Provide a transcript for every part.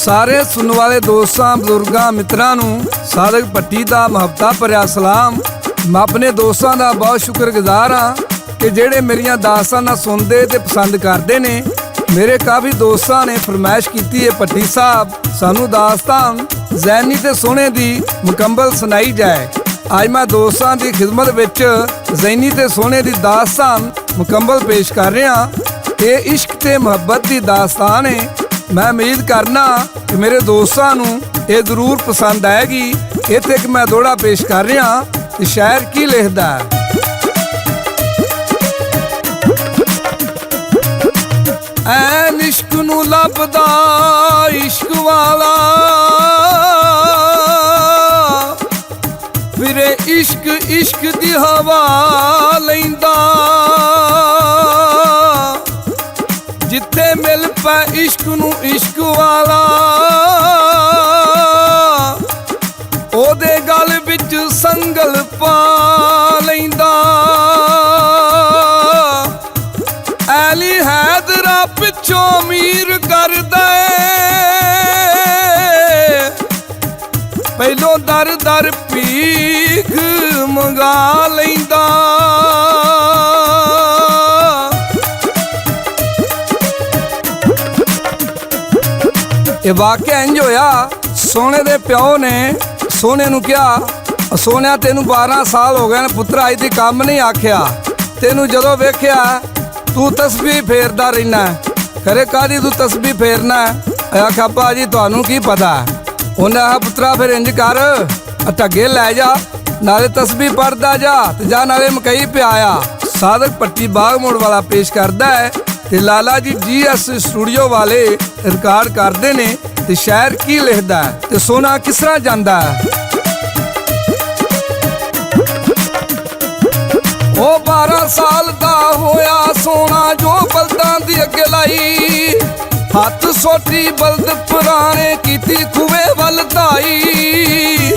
ਸਾਰੇ ਸੁਣਨ ਵਾਲੇ ਦੋਸਤਾਂ ਬਜ਼ੁਰਗਾਂ ਮਿੱਤਰਾਂ ਨੂੰ ਸਾਦਿਕ ਭੱਟੀ ਦਾ ਮੁਹੱਬਤਾਂ ਭਰਿਆ ਸਲਾਮ। ਮੈਂ ਆਪਣੇ ਦੋਸਤਾਂ ਦਾ ਬਹੁਤ ਸ਼ੁਕਰਗੁਜ਼ਾਰ ਹਾਂ ਕਿ ਜਿਹੜੇ ਮੇਰੀਆਂ ਦਾਸਤਾਨਾਂ ਸੁਣਦੇ ਤੇ ਪਸੰਦ ਕਰਦੇ ਨੇ। ਮੇਰੇ ਕਾਫੀ ਦੋਸਤਾਂ ਨੇ ਫਰਮਾਇਸ਼ ਕੀਤੀ ਹੈ ਭੱਟੀ ਸਾਹਿਬ ਸਾਨੂੰ ਦਾਸਤਾਨ ਜ਼ੈਨੀ ਤੇ ਸੋਹਣੇ ਦੀ ਮੁਕੰਮਲ ਸੁਣਾਈ ਜਾਏ। ਅੱਜ ਮੈਂ ਦੋਸਤਾਂ ਦੀ ਖਿਦਮਤ ਵਿੱਚ ਜ਼ੈਨੀ ਤੇ ਸੋਹਣੇ ਦੀ ਦਾਸਤਾਨ ਮੁਕੰਮਲ ਪੇਸ਼ ਕਰ ਰਿਹਾ। ਇਹ ਇਸ਼ਕ ਤੇ ਮੁਹੱਬਤ ਦੀ ਦਾਸਤਾਨ ਹੈ। ਮੈਂ ਉਮੀਦ ਕਰਨਾ ਕਿ ਮੇਰੇ ਦੋਸਤਾਂ ਨੂੰ ਇਹ ਜ਼ਰੂਰ ਪਸੰਦ ਆਏਗੀ। ਇੱਥੇ ਇੱਕ ਮੈਂ ਦੋੜਾ ਪੇਸ਼ ਕਰ ਰਿਹਾ ਤੇ ਸ਼ਾਇਰ ਕੀ ਲਿਖਦਾ। ਐਨ ਇਸ਼ਕ ਨੂੰ ਲੱਭਦਾ ਇਸ਼ਕ ਵਾਲਾ ਫਿਰੇ ਇਸ਼ਕ ਇਸ਼ਕ ਦੀ ਹਵਾ ਲੈਂਦਾ। ਜਿੱਥੇ ਮਿਲ ਪੈ ਇਸ਼ਕ ਨੂੰ ਇਸ਼ਕ ਵਾਲਾ ਉਹਦੇ ਗਲ ਵਿੱਚ ਸੰਗਲ ਪਾ ਲੈਂਦਾ। ਐਲੀ ਹੈਦਰਾ ਪਿੱਛੋਂ ਮੀਰ ਕਰਦਾ ਏ ਪਹਿਲੋਂ ਦਰ ਦਰ ਭੀਖ ਮੰਗਾ ਲੈਂਦਾ। ਇਹ ਵਾਕਿਆ ਇੰਜ ਹੋਇਆ। ਸੋਹਣੇ ਦੇ ਪਿਓ ਨੇ ਸੋਹਣੇ ਨੂੰ ਕਿਹਾ, ਸੋਹਣਿਆ ਤੈਨੂੰ 12 ਸਾਲ ਹੋ ਗਏ ਨੇ ਪੁੱਤਰ, ਅੱਜ ਦੀ ਕੰਮ ਨਹੀਂ ਆਖਿਆ। ਤੈਨੂੰ ਜਦੋਂ ਵੇਖਿਆ ਤੂੰ ਤਸਬੀਹ ਫੇਰਦਾ ਰਹਿਣਾ। ਖਰੇ ਕਾਹਦੀ ਤੂੰ ਤਸਬੀਹ ਫੇਰਨਾ? ਆਖਿਆ ਭਾਜੀ ਤੁਹਾਨੂੰ ਕੀ ਪਤਾ। ਉਹਨੇ ਆਖਿਆ ਪੁੱਤਰਾ ਫਿਰ ਇੰਜ ਕਰ, ਢੱਗੇ ਲੈ ਜਾ ਨਾਲੇ ਤਸਬੀਹ ਪੜਦਾ ਜਾ ਤੇ ਜਾ ਨਾਲੇ ਮਕਈ ਪਿਆਇਆ। ਸਾਦਿਕ ਭੱਟੀ ਬਾਗ ਮੋੜ ਵਾਲਾ ਪੇਸ਼ ਕਰਦਾ ਹੈ ਤੇ ਲਾਲਾ ਜੀ GS ਸਟੂਡੀਓ ਵਾਲੇ ਰਿਕਾਰਡ ਕਰਦੇ ਨੇ। ਤੇ ਸ਼ਾਇਰ ਕੀ ਲਿਖਦਾ ਤੇ ਸੋਨਾ ਕਿਸ ਤਰ੍ਹਾਂ ਜਾਂਦਾ। ਉਹ 12 ਸਾਲ ਦਾ ਹੋਇਆ ਸੋਨਾ ਜੋ ਬਲਦਾਂ ਦੀ ਅੱਗੇ ਲਾਈ। ਹੱਥ ਸੋਟੀ ਬਲਦ ਪੁਰਾਣੇ ਕੀਤੀ ਖੂਵੇ ਵੱਲ ਧਾਈ।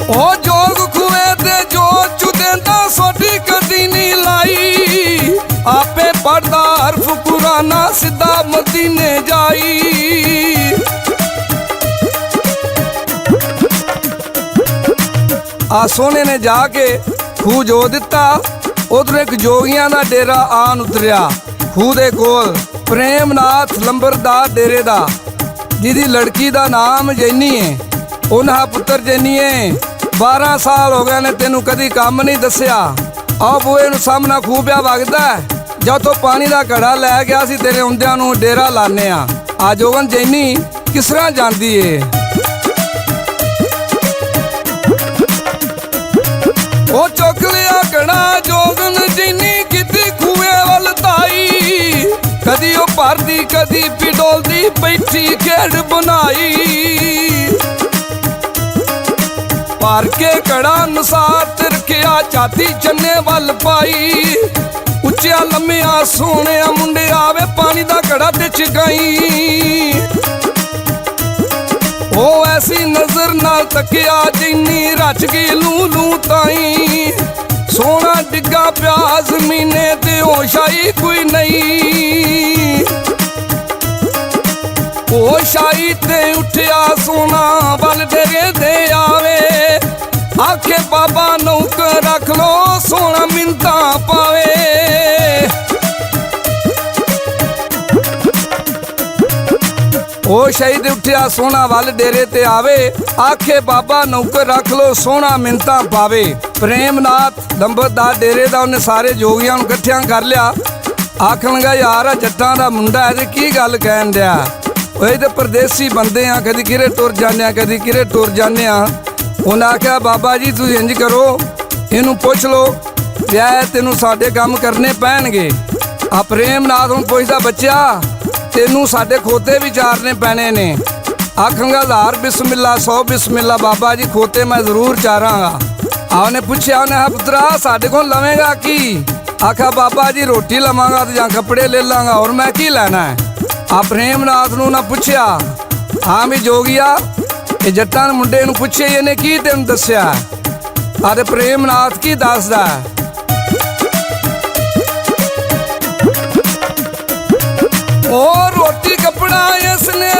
ਉਹ ਜੋਗ ਖੂਵੇ ਤੇ ਜੋ ਚੁਦਿੰਦਾ ਸੋਟੀ ਕਦੀ ਨਹੀਂ ਲਾਈ। ਆਪੇ ਪੜਦਾ ਹਰਫ ਕੁਰਾਨਾ ਸਿੱਧਾ ਮਦੀਨੇ ਜਾਈ। ਆ ਸੋਹਣੇ ਨੇ ਜਾ ਕੇ ਖੂਹ ਜੋ ਦਿੱਤਾ। ਉਧਰ ਇੱਕ ਜੋਗੀਆਂ ਦਾ ਡੇਰਾ ਆਨ ਉਤਰਿਆ। ਖੂਹ ਦੇ ਕੋਲ ਪ੍ਰੇਮਨਾਥ ਲੰਬਰਦਾਰ ਡੇਰੇ ਦਾ, ਜਿਹਦੀ ਲੜਕੀ ਦਾ ਨਾਮ ਜੈਨੀ ਹੈ। ਉਹਨਾਂ ਪੁੱਤਰ ਜੈਨੀਏ 12 ਸਾਲ ਹੋ ਗਏ ਨੇ ਤੈਨੂੰ ਕਦੀ ਕੰਮ ਨਹੀਂ ਦੱਸਿਆ। ਆ ਬੂਏ ਨੂੰ ਸਾਹਮਣਾ ਖੂਹ ਪਿਆ ਵਗਦਾ। ਜਦ ਤੋਂ ਪਾਣੀ ਦਾ ਘੜਾ ਲੈ ਗਿਆ ਸੀ ਤੇਰੇ ਹੁੰਦਿਆਂ ਨੂੰ ਡੇਰਾ ਲਾਣੇ ਆ ਜੋਗਨ ਜੈਨੀ ਕਿਸ ਤਰ੍ਹਾਂ ਜਾਂਦੀ ਏ। ਉਹ ਚੁੱਕ ਲਿਆ ਘੜਾ ਜੋਗਨ ਜੈਨੀ ਕੀਤੀ ਖੂਏ ਵੱਲ ਧਾਈ। ਕਦੀ ਉਹ ਭਰਦੀ ਕਦੀ ਪਿਡੋਲਦੀ ਬੈਠੀ ਖੇਡ ਬਣਾਈ। ਭਰ ਕੇ ਘੜਾ ਅਨੁਸਾਰ ਤਿਰਖਿਆ ਛਾਤੀ ਚੰਨੇ ਵੱਲ ਪਾਈ। ਉੱਚਿਆ ਲੰਮਿਆ ਸੋਹਣਿਆ ਮੁੰਡਿਆ ਵੇ ਪਾਣੀ ਦਾ ਘੜਾ ਤੇ ਚਗਾਈ। ਉਹ ਐਸੀ ਨਜ਼ਰ ਨਾਲ ਤੱਕਿਆ ਜੈਨੀ ਰਚ ਗਈ ਲੂ ਲੂ ਤਾਈ। ਸੋਹਣਾ ਡਿੱਗਾ ਪਿਆ ਜ਼ਮੀਨੇ ਤੇ ਹੋਸ਼ ਆਈ ਕੋਈ ਨਹੀਂ। ਹੋਸ਼ ਆਈ ਤੇ ਉੱਠਿਆ ਸੋਹਣਾ ਵੱਲ ਡੇਰੇ ਦੇ ਆਵੇ। ਆਖੇ ਬਾਬਾ ਨੌਕਰ ਰੱਖ ਲੋ ਸੋਹਣਾ ਮਿੰਤਾਂ ਪਾਵੇ। ਉਹ ਸ਼ਹੀਦ ਉੱਠਿਆ ਸੋਹਣਾ ਵੱਲ ਡੇਰੇ ਤੇ ਆਵੇ। ਆਖੇ ਬਾਬਾ ਨੌਕਰ ਰੱਖ ਲੋ ਸੋਹਣਾ ਮਿੰਤਾਂ ਪਾਵੇ। ਪ੍ਰੇਮਨਾਥ ਲੰਬਰਦਾਰ ਡੇਰੇ ਦਾ ਉਹਨੇ ਸਾਰੇ ਜੋਗੀਆਂ ਨੂੰ ਇਕੱਠਿਆਂ ਕਰ ਲਿਆ। ਆਖਣ ਲੱਗਾ ਯਾਰ ਆ ਜੱਟਾਂ ਦਾ ਮੁੰਡਾ ਹੈ ਤੇ ਕੀ ਗੱਲ ਕਹਿਣ ਡਿਆ। ਉਹ ਤੇ ਪਰਦੇਸੀ ਬੰਦੇ ਆ, ਕਦੀ ਕਿਰੇ ਟੁਰ ਜਾਂਦੇ ਆ ਕਦੀ ਕਿਰੇ ਟੁਰ ਜਾਂਦੇ ਆ। ਉਹਨਾਂ ਆਖਿਆ ਬਾਬਾ ਜੀ ਤੁਸੀਂ ਇੰਜ ਕਰੋ ਇਹਨੂੰ ਪੁੱਛ ਲਓ ਵਿਆਹ ਤੈਨੂੰ ਸਾਡੇ ਕੰਮ ਕਰਨੇ ਪੈਣਗੇ। ਆ ਪ੍ਰੇਮਨਾਥ ਨੂੰ ਪੁੱਛਦਾ ਬੱਚਿਆ ਤੈਨੂੰ ਸਾਡੇ ਖੋਤੇ ਵੀ ਚਾਰਨੇ ਪੈਣੇ ਨੇ। ਆਖਾਂਗਾ 1000 ਬਿਸਮਿਲ੍ਲਾ 100 ਬਿਸਮਿਲ੍ਲਾ ਬਾਬਾ ਜੀ ਖੋਤੇ ਮੈਂ ਜ਼ਰੂਰ ਚਾਰਾਂਗਾ। ਉਹਨੇ ਪੁੱਛਿਆ ਉਹਨੇ ਪੁੱਤਰਾ ਸਾਡੇ ਕੋਲ ਲਵੇਂਗਾ ਕੀ। ਆਖਾ ਬਾਬਾ ਜੀ ਰੋਟੀ ਲਵਾਂਗਾ ਤੇ ਜਾਂ ਕੱਪੜੇ ਲੈ ਲਾਂਗਾ ਹੋਰ ਮੈਂ ਕੀ ਲੈਣਾ ਹੈ। ਆ ਪ੍ਰੇਮਨਾਥ ਨੂੰ ਨਾ ਪੁੱਛਿਆ ਹਾਂ ਵੀ ਜੋਗੀਆ ਇਹ ਜੱਟਾਂ ਮੁੰਡੇ ਨੂੰ ਪੁੱਛੇ ਇਹਨੇ ਕੀ ਤੈਨੂੰ ਦੱਸਿਆ। ਆਦੇ ਪ੍ਰੇਮਨਾਥ ਕੀ ਦੱਸਦਾ। ਉਹ ਰੋਟੀ ਕੱਪੜਾ ਇਸਨੇ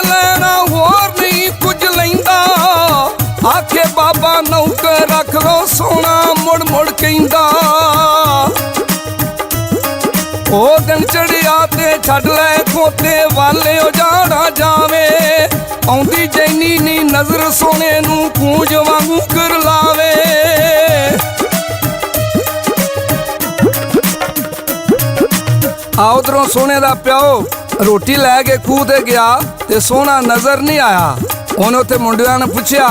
ਕਹਿੰਦਾ ਉਹ ਦਿਨ ਚੜਿਆ ਤੇ ਛੱਡ ਲੈ ਖੋਤੇ ਵਾਲੇ ਉਹ ਜਾਣਾ ਜਾਵੇ ਆਉਂਦੀ ਜੈਨੀ ਨੀ ਨਜ਼ਰ ਸੋਹਣੇ ਨੂੰ ਕੂੰਜ ਵਾਂਗੂ ਕਰ ਲਾਵੇ ਆ ਉਧਰੋਂ ਸੋਹਣੇ ਦਾ ਪਿਓ ਰੋਟੀ ਲੈ ਕੇ ਖੂਹ ਤੇ ਗਿਆ ਤੇ ਸੋਹਣਾ ਨਜ਼ਰ ਨਹੀਂ ਆਇਆ ਉਹਨੇ ਉੱਥੇ ਮੁੰਡਿਆਂ ਨੇ ਪੁੱਛਿਆ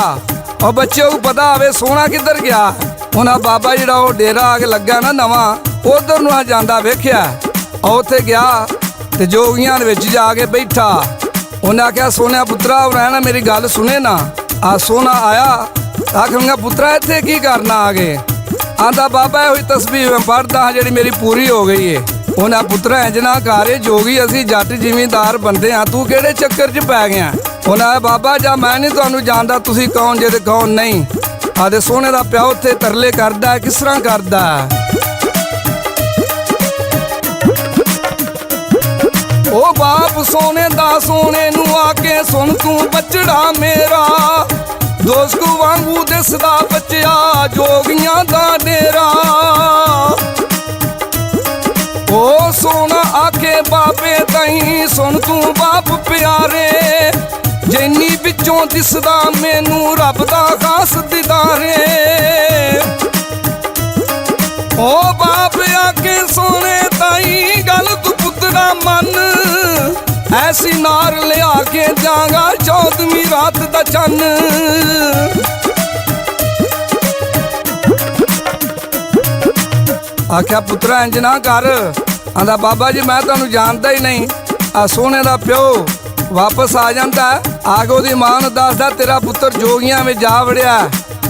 ਉਹ ਬੱਚਿਓ ਨੂੰ ਪਤਾ ਆਵੇ ਸੋਹਣਾ ਕਿੱਧਰ ਗਿਆ ਉਹਨਾਂ ਬਾਬਾ ਜਿਹੜਾ ਉਹ ਡੇਰਾ ਆ ਕੇ ਲੱਗਾ ਨਾ ਨਵਾਂ ਉਧਰ ਨੂੰ ਆ ਜਾਂਦਾ ਵੇਖਿਆ ਉੱਥੇ ਗਿਆ ਤੇ ਜੋਗੀਆਂ ਦੇ ਵਿੱਚ ਜਾ ਕੇ ਬੈਠਾ ਉਹਨੇ ਆਖਿਆ ਸੋਹਣਿਆ ਪੁੱਤਰਾ ਉਹ ਰਹਿਣਾ ਮੇਰੀ ਗੱਲ ਸੁਣੇ ਨਾ ਆ ਸੋਹਣਾ ਆਇਆ ਆਖਾਂਗਾ ਪੁੱਤਰਾ ਇੱਥੇ ਕੀ ਕਰਨਾ ਆ ਗਏ ਆਂਦਾ ਬਾਬਾ ਇਹੋ ਹੀ ਤਸਬੀਹ ਮੈਂ ਪੜ੍ਹਦਾ ਜਿਹੜੀ ਮੇਰੀ ਪੂਰੀ ਹੋ ਗਈ ਏ ਉਹਨਾਂ ਪੁੱਤਰਾ ਇੰਜ ਨਾ ਕਰ ਜੋਗੀ ਅਸੀਂ ਜੱਟ ਜ਼ਿਮੀਂਦਾਰ ਬੰਦੇ ਆ ਤੂੰ ਕਿਹੜੇ ਚੱਕਰ 'ਚ ਪੈ ਗਿਆ ਉਹਨਾਂ ਬਾਬਾ ਜਾਂ ਮੈਂ ਨਹੀਂ ਤੁਹਾਨੂੰ ਜਾਣਦਾ ਤੁਸੀਂ ਕੌਣ ਜੇ ਤੇ ਕੌਣ ਨਹੀਂ ਆਦੇ ਸੋਹਣੇ ਦਾ ਪਿਓ ਉੱਥੇ ਤਰਲੇ ਕਰਦਾ ਕਿਸ ਤਰ੍ਹਾਂ ਕਰਦਾ ਉਹ ਬਾਪ ਸੋਹਣੇ ਦਾ ਸੋਹਣੇ ਨੂੰ ਆ ਕੇ ਸੁਣ ਤੂੰ ਬੱਚੜਾ ਮੇਰਾ ਦੋਸਤ ਵਾਂਗੂ ਦਿਸਦਾ ਬੱਚਿਆ ਜੋਗੀਆਂ ਦਾ ਡੇਰਾ ਉਹ ਸੋਹਣਾ ਆਕੇ ਬਾਬੇ ਤਾਈਂ ਸੁਣ ਤੂੰ ਬਾਪ ਪਿਆਰੇ ਜੈਨੀ ਵਿੱਚੋਂ ਦਿਸਦਾ ਮੈਨੂੰ ਰੱਬ ਦਾ ਖਾਸ ਦੀਦਾਰੇ ਉਹ ਬਾਪ ਆਕੇ ਸੋਹਣੇ ਤਾਈਂ ਗੱਲ ਤੂੰ ਪੁੱਤਰਾ ਮੰਨ ਐਸੀ ਨਾਰ ਲਿਆ ਕੇ ਜਾਗਾ 14ਵੀਂ ਰਾਤ ਦਾ ਚੰਨ ਆਖਿਆ ਪੁੱਤਰਾ ਇੰਜ ਨਾ ਕਰ ਆਂਦਾ ਬਾਬਾ ਜੀ ਮੈਂ ਤੁਹਾਨੂੰ ਜਾਣਦਾ ਹੀ ਨਹੀਂ ਆ ਸੋਹਣੇ ਦਾ ਪਿਓ ਵਾਪਸ ਆ ਜਾਂਦਾ ਆ ਕੇ ਉਹਦੀ ਮਾਂ ਨੂੰ ਦੱਸਦਾ ਤੇਰਾ ਪੁੱਤਰ ਜੋਗੀਆਂ ਵਿੱਚ ਜਾ ਵੜਿਆ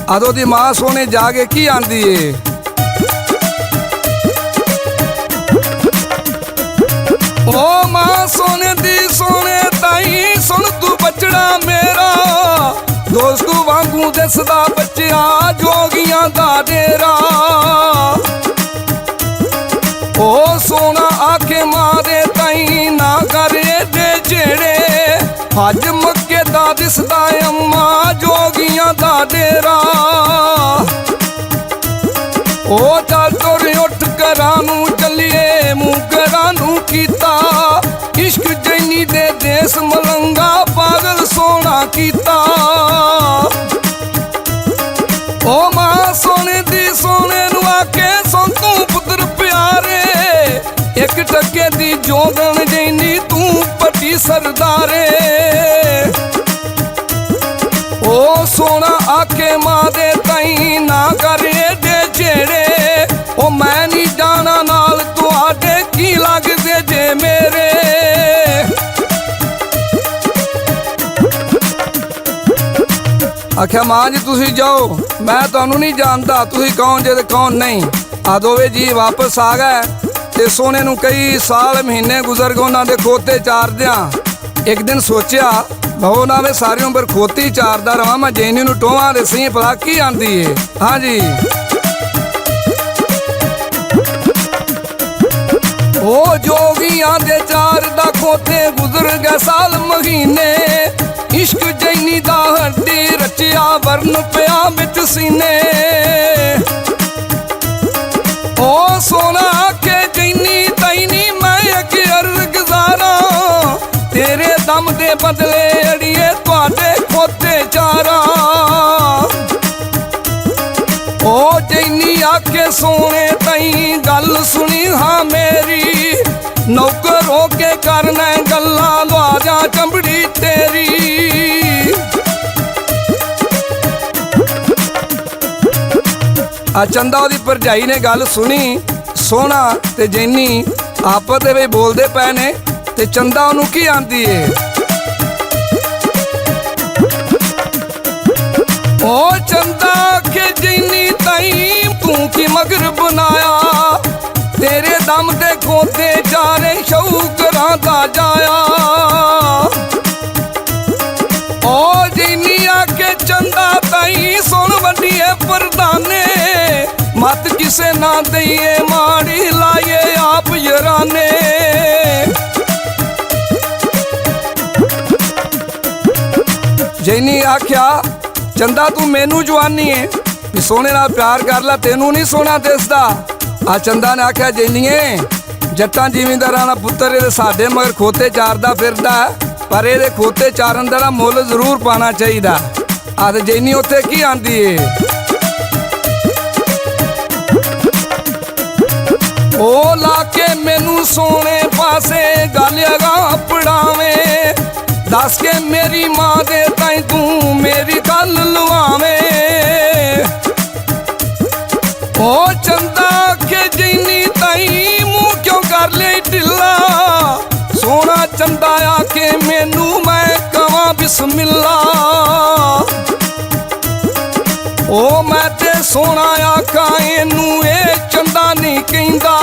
ਆਦੋ ਦੀ ਮਾਂ ਸੋਹਣੇ ਜਾ ਕੇ ਕੀ ਆਂਦੀ ਏ ਉਹ ਮਾਂ ਸੋਹਣੇ ਦੀ ਸੋਹਣੇ ਤਾਈ ਸੁਣ ਤੂੰ ਬੱਚੜਾ ਮੇਰਾ ਦੋਸਤ ਵਾਂਗੂ ਦਿਸਦਾ ਬੱਚਿਆ ਜੋਗੀਆਂ ਦਾ ਡੇਰਾ ਉਹ ਸੋਹਣਾ ਆਖੇ ਮਾਂ ਦੇ ਤਾਈ ਨਾ ਕਰੇ ਦੇ ਜਿਹੜੇ ਹਜ ਮੱਕੇ ਦਾ ਦਿਸਦਾ ਅੰਮਾ ਜੋਗੀਆਂ ਦਾ ਡੇਰਾ ਉਹ ਚੱਲ ਤੁਰ ਉੱਠ ਘਰਾਂ ਨੂੰ ਚੱਲੀਏ ਮੂੰਹ ਘਰਾਂ ਨੂੰ ਕੀਤਾ ਇਸ਼ਕ ਜੈਨੀ ਦੇ ਦੇਸ ਮਲੰਗਾ ਪਾਗਲ ਸੋਹਣਾ ਕੀਤਾ ਉਹ ਮਾਂ ਸੋਹਣੇ ਦੀ ਸੋਹਣੇ ਨੂੰ ਆਕੇ ਸੁਣ ਤੂੰ ਪੁੱਤਰ ਪਿਆਰੇ ਇੱਕ ਟੱਕੇ ਦੀ ਜੋਗਣ ਜੈਨੀ ਤੂੰ ਪੱਟੀ ਸਰਦਾਰੇ ਉਹ ਸੋਹਣਾ ਆਕੇ ਮਾਂ ਦੇ ਤਾਈ ਨਾ ਕਰੇ ਦੇ ਜਿਹੜੇ ਉਹ ਮੈਂ ਨਹੀਂ ਜਾਣਾ ਨਾਲ ਤੁਹਾਡੇ ਕੀ ਲੱਗਦੇ ਜੇ ਮੇਰੇ ਆਖਿਆ ਮਾਂ ਜੀ ਤੁਸੀਂ ਜਾਓ ਮੈਂ ਤੁਹਾਨੂੰ ਨਹੀਂ ਜਾਣਦਾ ਤੁਸੀਂ ਕੌਣ ਜੇ ਤੇ ਕੌਣ ਨਹੀਂ ਆ ਦੋਵੇਂ ਜੀ ਵਾਪਸ ਆ ਗਏ ਤੇ ਸੋਹਣੇ ਨੂੰ ਕਈ ਸਾਲ ਮਹੀਨੇ ਗੁਜ਼ਰ ਗਏ ਉਹਨਾਂ ਦੇ ਖੋਤੇ ਚਾਰਦਿਆਂ ਇੱਕ ਦਿਨ ਸੋਚਿਆ ਬਹੁ ਨਾ ਮੈਂ ਸਾਰੀ ਉਮਰ ਖੋਤੀ ਚਾਰਦਾ ਰਵਾਂ ਮੈਂ ਜੈਨੀ ਨੂੰ ਟੋਹਾਂ ਦੇ ਸਹੀ ਭਲਾ ਕੀ ਆਂਦੀ ਏ ਹਾਂਜੀ ਉਹ ਜੋਗੀਆਂ ਦੇ ਚਾਰ ਦਾ ਖੋਤੇ ਗੁਜ਼ਰ ਗਏ ਸਾਲ ਮਹੀਨੇ ਇਸ਼ਕ ਜੈਨੀ ਦਾ ਹੱਡੀ ਰਚਿਆ ਵਰਨ ਪਿਆ ਵਿੱਚ ਸੀਨੇ ਉਹ ਸੋਹਣਾ ਆਖੇ ਜੈਨੀ ਤੈਨੀ ਮੈਂ ਇੱਕ ਅਰਜ਼ ਗੁਜ਼ਾਰਾਂ ਤੇਰੇ ਦਮ ਦੇ ਬਦਲੇ ਅੜੀਏ ਤੁਹਾਡੇ ਖੋਤੇ ਚਾਰਾ ਉਹ ਜੈਨੀ ਆਖੇ ਸੋਹਣੇ ਤਈ ਗੱਲ ਸੁਣੀ ਹਾਂ ਮੇਰੀ ਨੌਕਰ ਹੋ ਕੇ ਕਰਨਾ ਗੱਲਾਂ ਲਵਾ ਚੰਬੜੀ ਤੇਰੀ ਆ ਚੰਦਾ ਉਹਦੀ ਭਰਜਾਈ ਨੇ ਗੱਲ ਸੁਣੀ ਸੋਹਣਾ ਤੇ ਜੈਨੀ ਆਪਸ ਦੇ ਵਿੱਚ ਬੋਲਦੇ ਪਏ ਨੇ ਤੇ ਚੰਦਾ ਉਹਨੂੰ ਕੀ ਆਂਦੀ ਏ ਉਹ ਚੰਦਾ ਕੇ ਜੈਨੀ ਤਾਈ ਤੂੰ ਕੀ ਮਗਰ ਬਣਾਇਆ ਤੇਰੇ ਦਮ ਦੇ ਖੋਤੇ ਚਾਰੇ ਸ਼ੌਕਰਾਂ ਦਾ ਜਾਇਆ ਉਹ ਜੈਨੀ ਆਕੇ ਚੰਦਾ ਤਾਈ ਸੁਣ ਵੱਡੀਏ ਪ੍ਰਧਾਨੇ ਮਤ ਕਿਸੇ ਨਾ ਦਈਏ ਮਾੜੀ ਲਾਈਏ ਆਪ ਯਰਾਨੇ ਜੈਨੀ ਆਖਿਆ ਚੰਦਾ ਤੂੰ ਮੈਨੂੰ ਜਵਾਨੀ ਏ ਸੋਹਣੇ ਨਾਲ ਪਿਆਰ ਕਰ ਲੈ, ਤੈਨੂੰ ਨਹੀਂ ਸੋਹਣਾ ਦਿਸਦਾ। ਆ ਚੰਦਾ ਨੇ ਆਖਿਆ ਜੈਨੀਏ ਜੱਟਾਂ ਜ਼ਿਮੀਂਦਾਰਾਂ ਦਾ ਪੁੱਤਰ ਇਹਦੇ ਸਾਡੇ ਮਗਰ ਖੋਤੇ ਚਾਰਦਾ ਫਿਰਦਾ, ਪਰ ਇਹਦੇ ਖੋਤੇ ਚਾਰਨ ਦਾ ਮੁੱਲ ਜ਼ਰੂਰ ਪਾਣਾ ਚਾਹੀਦਾ। ਆ ਤੇ ਜੈਨੀ ਉੱਥੇ ਕੀ ਆਂਦੀ ਏ, ਉਹ ਲਾ ਕੇ ਮੈਨੂੰ ਸੋਹਣੇ ਪਾਸੇ ਗੱਲ ਅਗਾਂਹ ਪੜਾਵੇਂ, ਦੱਸ ਕੇ ਮੇਰੀ ਮਾਂ ਦੇ ਤਾਈਂ ਤੂੰ ਮੇਰੀ ਗੱਲ ਲਵਾਵੇਂ। ਉਹ ਚੰਦਾ ਕੇ ਜੈਨੀ ਤਾਈਂ ਮੂੰਹ ਕਿਉਂ ਕਰ ਲਈ ਢਿੱਲਾ, ਸੋਹਣਾ ਚੰਦਾ ਆ ਕੇ ਮੈਨੂੰ ਮੈਂ ਕਵਾਂ ਬਿਸਮਿਲ੍ਲਾ। ਉਹ ਮੈਂ ਤੇ ਸੋਹਣਾ ਆਖਾਂ ਇਹਨੂੰ ਇਹ ਚੰਦਾ ਨਹੀਂ ਕਹਿੰਦਾ,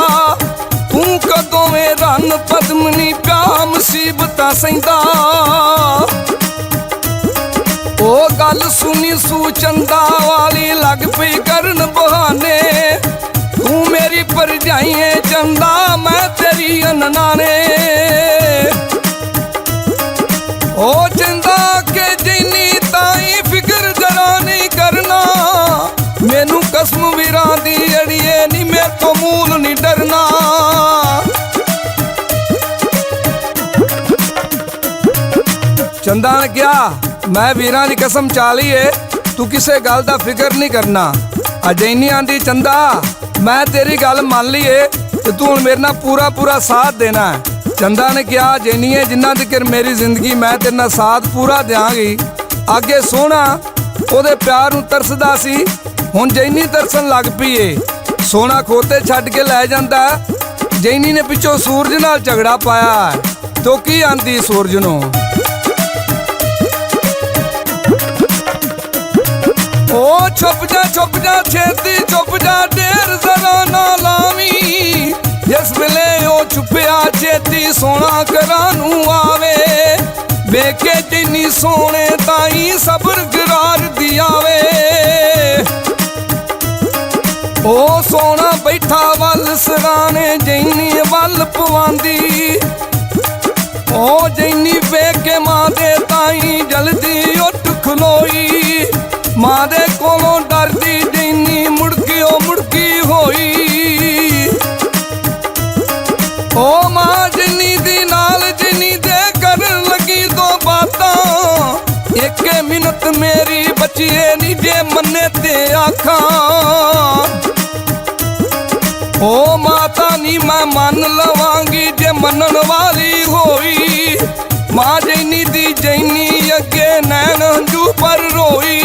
ਤੂੰ ਕਦੋਂ ਵੇ ਰੰਨ ਪਦਮਨੀ ਪਿਆ ਮੁਸੀਬਤਾਂ ਸਹਿੰਦਾ। ਉਹ ਗੱਲ ਸੁਣੀ ਸੂ ਚੰਦਾ ਵਾਲੀ ਲੱਗ ਪਈ ਕਰਨ ਬਹਾਨੇ, ਤੂੰ ਮੇਰੀ ਭਰਜਾਈ ਏ ਚੰਦਾ ਮੈਂ ਤੇਰੀ ਅਨਨਾਨੇ। ਉਹ ਚੰਦਾ ਕੇ ਜੈਨੀ ਤਾਈ ਫਿਕਰ ਜਰਾ ਨਹੀਂ ਕਰਨਾ, ਮੈਨੂੰ ਕਸਮ ਵੀਰਾਂ ਦੀ ਅੜੀਏ ਨੀ ਮੇਰੇ ਤੋਂ ਮੂਲ ਨਹੀਂ ਡਰਨਾ। ਚੰਦਾ ਨੇ ਕਿਹਾ ਮੈਂ ਵੀਰਾਂ ਦੀ ਕਸਮ ਚਾ ਲਈ ਏ, ਤੂੰ ਕਿਸੇ ਗੱਲ ਦਾ ਫਿਕਰ ਨਹੀਂ ਕਰਨਾ। ਆ ਜੈਨੀ ਆਂਦੀ ਚੰਦਾ ਮੈਂ ਤੇਰੀ ਗੱਲ ਮੰਨ ਲਈ ਏ ਤੇ ਤੂੰ ਹੁਣ ਮੇਰੇ ਨਾਲ ਪੂਰਾ ਸਾਥ ਦੇਣਾ। ਚੰਦਾ ਨੇ ਕਿਹਾ ਜੈਨੀਏ ਜਿੰਨਾ ਤੱਕ ਮੇਰੀ ਜ਼ਿੰਦਗੀ ਮੈਂ ਤੇਰੇ ਨਾਲ ਸਾਥ ਪੂਰਾ ਦਿਆਂਗੀ। ਅੱਗੇ ਸੋਹਣਾ ਉਹਦੇ ਪਿਆਰ ਨੂੰ ਤਰਸਦਾ ਸੀ, ਹੁਣ ਜੈਨੀ ਤਰਸਣ ਲੱਗ ਪਈ ਏ। ਸੋਹਣਾ ਖੋਤੇ ਛੱਡ ਕੇ ਲੈ ਜਾਂਦਾ, ਜੈਨੀ ਨੇ ਪਿੱਛੋਂ ਸੂਰਜ ਨਾਲ ਝਗੜਾ ਪਾਇਆ। ਤੋ ਕੀ ਆਂਦੀ ਸੂਰਜ ਨੂੰ, ਉਹ ਛੁਪ ਜਾ ਛੇਤੀ ਛੁਪ ਜਾ ਢੇਰ ਜ਼ਰਾ ਨਾ ਲਾਵੀਂ, ਜਿਸ ਵੇਲੇ ਉਹ ਛੁਪਿਆ ਛੇਤੀ ਸੋਹਣਾ ਘਰਾਂ ਨੂੰ ਆਵੇ। ਵੇਖੇ ਜੈਨੀ ਸੋਹਣੇ ਤਾਈ ਸਬਰ ਗਰਾਰ ਦੀ ਆਵੇ। ਉਹ ਸੋਹਣਾ ਬੈਠਾ ਵੱਲ ਸਰਾਣੇ ਜੈਨੀ ਵੱਲ ਪਵਾਂਦੀ, ਉਹ ਜੈਨੀ ਵੇਖ ਕੇ ਮਾਂ ਦੇ ਤਾਈ ਜਲਦੀ ਉੱਠ ਖਲੋਈ। ਮਾਂ ਦੇ ਕੋਲੋਂ ਡਰਦੀ ਜੈਨੀ ਮੁੜਕੀ ਹੋਈ। ਉਹ ਮਾਂ ਜੈਨੀ ਦੀ ਨਾਲ ਜੈਨੀ ਦੇ ਕਰਨ ਲੱਗੀ ਦੋ ਬਾਤਾਂ, ਇੱਕ ਮਿੰਟ ਮੇਰੀ ਬੱਚੀਏ ਨੀ ਜੇ ਮੰਨੇ ਤੇ ਆਖਾਂ। ਉਹ ਮਾਤਾ ਨੀ ਮੈਂ ਮੰਨ ਲਵਾਂਗੀ ਜੇ ਮੰਨਣ ਵਾਲੀ ਹੋਈ। ਮਾਂ ਜੈਨੀ ਦੀ ਜੈਨੀ ਅੱਗੇ ਨੈਣ ਹੰਝੂ ਪਰ ਰੋਈ।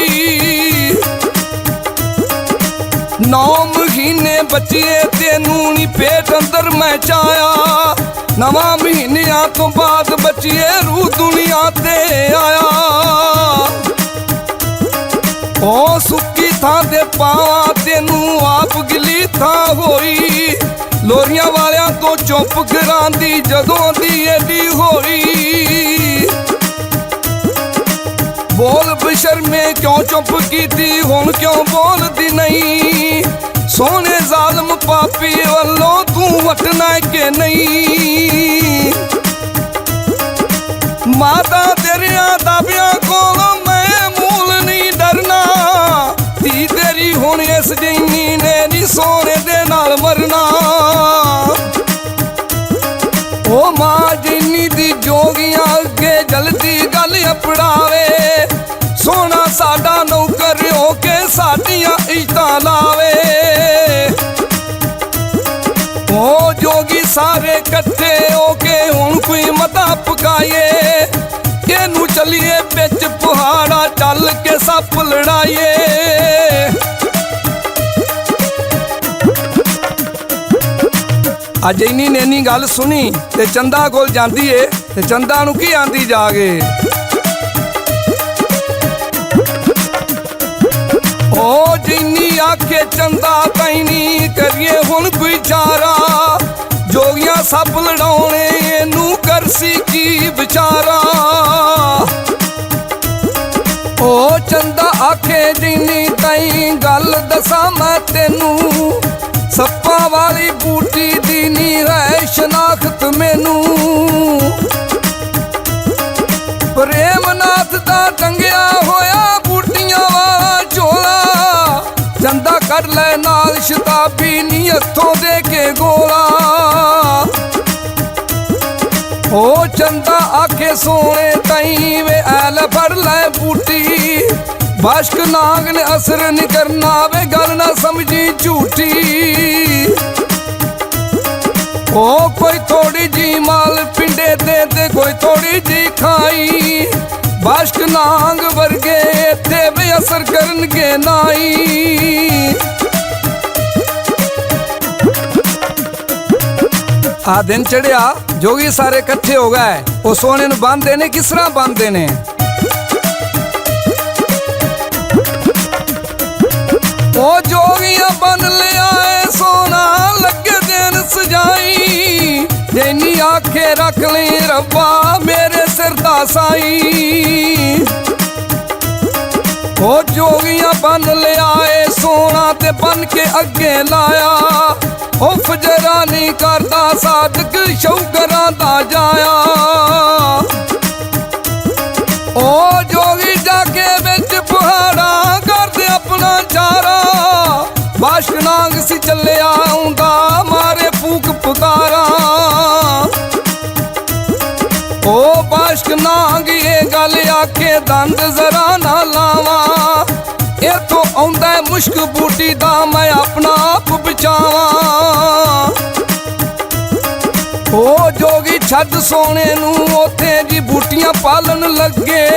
9 ਮਹੀਨੇ ਬੱਚੀਏ ਤੈਨੂੰ ਨੀ ਪੇਟ ਅੰਦਰ ਮੈਂ ਚਾਇਆ, 9 ਮਹੀਨਿਆਂ ਤੋਂ ਬਾਅਦ ਬੱਚੀਏ ਰੂਹ ਦੁਨੀਆ ਤੇ ਆਇਆ। ਉਹ ਸੁੱਕੀ ਥਾਂ ਤੇ ਪਾਵਾਂ ਤੈਨੂੰ ਆਪ ਗਿੱਲੀ ਥਾਂ ਹੋਈ। ਲੋਰੀਆਂ ਵਾਲਿਆਂ ਤੋਂ ਚੁੱਪ ਕਰਾਂਦੀ ਜਦੋਂ ਦੀ ਏਡੀ ਹੋਈ। ਬੋਲ ਬਸ਼ਰਮੇ ਕਿਉਂ ਚੁੱਪ ਕੀਤੀ ਹੁਣ ਕਿਉਂ ਬੋਲਦੀ ਨਹੀਂ, ਸੋਹਣੇ ਜ਼ਾਲਮ ਪਾਪੀ ਵੱਲੋਂ ਤੂੰ ਵਟਣਾ ਕਿ ਨਹੀਂ। ਮਾਤਾ ਤੇਰਿਆਂ ਦਾਬਿਆਂ ਕੋਲੋਂ ਮੈਂ ਮੂਲ ਨਹੀਂ ਡਰਨਾ, ਧੀ ਤੇਰੀ ਹੁਣ ਇਸ ਜੈਨੀ ਨੇ ਨੀ ਸੋਹਣੇ ਦੇ ਨਾਲ ਮਰਨਾ। ਉਹ ਮਾਂ ਜੈਨੀ ਦੀ ਜੋਗੀਆਂ ਅੱਗੇ ਜਲਦੀ ਗੱਲ ਅਪੜਾਵੇ, ਸੋਹਣਾ ਸਾਡਾ ਨੌਕਰ ਹੋ ਕੇ ਸਾਡੀਆਂ ਇੱਜ਼ਤਾਂ ਲਾਵੇ। ਉਹ ਜੋਗੀ ਸਾਰੇ ਇਕੱਠੇ ਹੋ ਕੇ ਹੁਣ ਕੋਈ ਮਤਾ ਪਕਾਈਏ, ਇਹਨੂੰ ਚੱਲੀਏ ਵਿੱਚ ਪਹਾੜਾ ਚੱਲ ਕੇ ਸੱਪ ਲੜਾਈਏ। ਅੱਜ ਜੈਨੀ ਨੇ ਨੀ ਗੱਲ ਸੁਣੀ ਤੇ ਚੰਦਾ ਕੋਲ ਜਾਂਦੀ ਏ ਤੇ ਚੰਦਾ ਨੂੰ ਕੀ ਆਂਦੀ ਜਾ ਕੇ, ਉਹ ਜੈਨੀ ਆਖੇ ਚੰਦਾ ਤੈਨੀ ਕਰੀਏ ਹੁਣ ਕੋਈ ਚਾਰਾ, ਜੋਗੀਆਂ ਸੱਪ ਲੜਾਉਣੇ ਇਹਨੂੰ ਕਰਸੀ ਕੀ ਵਿਚਾਰਾ। ਉਹ ਚੰਦਾ ਆਖੇ ਜੈਨੀ ਤੈਂ ਗੱਲ ਦੱਸਾਂ ਮੈਂ ਤੈਨੂੰ, ਸੱਪਾਂ ਵਾਲੀ ਬੂਟੀ ਦੀ ਨੀ ਹੈ ਸ਼ਨਾਖਤ ਮੈਨੂੰ। ਪ੍ਰੇਮ ਨਾਥ ਦਾ ਟੰਗਿਆ ਹੋਇਆ ਬੂਟੀਆਂ ਵਾਲਾ ਝੋਲਾ, ਕੱਢ ਲੈ ਨਾਲ ਸ਼ਤਾਬੀ ਨੀ ਹੱਥੋਂ ਦੇ ਕੇ ਗੋਲਾ। ਉਹ ਚੰਦਾ ਆਖੇ ਸੋਹਣੇ ਤਾਈ ਵੇ ਐਲ ਫੜ ਲੈ ਬੂਟੀ। ਬਾਸ਼ਕ ਨਾਗ ਨੇ ਅਸਰ ਨੀ ਕਰਨਾ ਵੇ ਗੱਲ ਨਾ ਸਮਝੀ ਝੂਠੀ। ਉਹ ਕੋਈ ਥੋੜੀ ਜੀ ਮਾਲ ਪਿੰਡੇ ਦੇ ਕੋਈ ਥੋੜੀ ਜੀ ਖਾਈ। ਬਾਸ਼ਕ ਨਾਗ ਵਰਗੇ ਇੱਥੇ ਵੀ ਅਸਰ ਕਰਨਗੇ ਨਾਈ। ਆ ਦਿਨ ਚੜਿਆ ਜੋਗੀ ਸਾਰੇ ਇਕੱਠੇ ਹੋ ਗਏ। ਉਹ ਸੋਹਣੇ ਨੂੰ ਬੰਨਦੇ ਨੇ, ਕਿਸ ਤਰ੍ਹਾਂ ਬੰਨਦੇ ਨੇ? ਉਹ ਜੋਗੀਆਂ ਬੰਨ ਲਿਆ ਏ ਸੋਨਾ ਲੱਗੇ ਦਿਨ ਸਜਾਈ। ਜੈਨੀ ਆਖੇ ਰੱਖ ਲਈ ਰੱਬਾ ਮੇਰੇ ਸਿਰ ਦਾ ਸਾਈ। ਉਹ ਜੋਗੀਆਂ ਬੰਨ ਲਿਆ ਏ ਸੋਨਾ ਤੇ ਬੰਨ ਕੇ ਅੱਗੇ ਲਾਇਆ। ਉਹ ਫਜਰਾ ਨਹੀਂ ਕਰਦਾ ਸਾਦਕ ਸ਼ੌਕਰਾਂ ਦਾ ਜਾਇਆ। ਉਹ ਜੋਗੀ ਜਾ ਕੇ ਵਿੱਚ ਪਹਾੜਾਂ ਕਰਦੇ ਆਪਣਾ ਚਾਰਾ। ਬਾਸ਼ਕ ਨਾਗ ਸੀ ਚੱਲਿਆ ਆਉਂਦਾ ਮਾਰੇ ਫੂਕ ਪੁਕਾਰਾ। ਉਹ ਬਾਸ਼ਕ ਨਾਗ ਇਹ ਗੱਲ ਆਖੇ ਦੰਦ ਜ਼ਰਾ ਨਾ ਲਾਵਾਂ। ਇੱਥੋਂ ਆਉਂਦਾ ਮੁਸ਼ਕ ਬੂਟੀ ਦਾ ਮੈਂ ਆਪਣਾ ਆਪ ਬਚਾਵਾਂ। ਉਹ ਜੋਗੀ ਛੱਡ ਸੋਹਣੇ ਨੂੰ ਉੱਥੇ ਜੀ ਬੂਟੀਆਂ ਪਾਲਣ ਲੱਗੇ।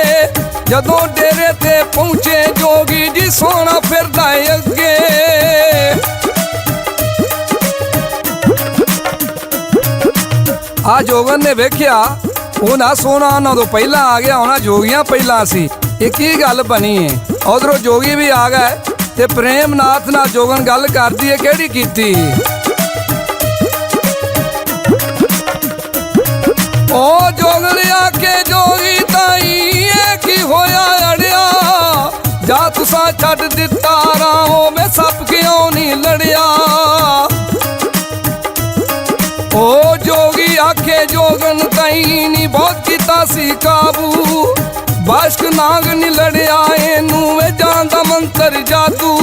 ਜਦੋਂ ਡੇਰੇ ਤੇ ਪਹੁੰਚੇ ਜੋਗੀ ਜੀ ਸੋਹਣਾ ਫਿਰਦਾ ਅੱਗੇ। ਆ ਜੋਗਨ ਨੇ ਵੇਖਿਆ ਉਹ ਨਾ ਸੋਹਣਾ ਉਹਨਾਂ ਤੋਂ ਪਹਿਲਾਂ ਆ ਗਿਆ ਹੋਣਾ, ਜੋਗੀਆਂ ਪਹਿਲਾਂ ਸੀ। ਇਹ ਕੀ ਗੱਲ ਬਣੀ ਏ? ਉਧਰੋਂ ਜੋਗੀ ਵੀ ਆ ਗਏ ਤੇ ਪ੍ਰੇਮ ਨਾਥ ਨਾਲ ਜੋਗਨ ਗੱਲ ਕਰਦੀ ਏ। ਕਿਹੜੀ ਕੀਤੀ? ਉਹ ਜੋਗਣ ਆਖੇ ਜੋਗੀ ਤਾਈ ਇਹ ਕੀ ਹੋਇਆ ਅੜਿਆ। ਜਾ ਤੁਸਾਂ ਛੱਡ ਦਿੱਤਾ ਰਾਹੋਂ ਮੈਂ ਸੱਪ ਕਿਉਂ ਨਹੀਂ ਲੜਿਆ। ਉਹ ਜੋਗੀ ਆਖੇ ਜੋਗਨ ਤਾਈ ਨੀ ਬਹੁਤ ਕੀਤਾ ਸੀ ਕਾਬੂ। ਬਾਸ਼ਕ ਨਾਗ ਨੀ ਲੜਿਆ ਇਹਨੂੰ ਵੇ ਜਾਨ ਦਾ ਮੰਤਰ ਜਾਦੂ।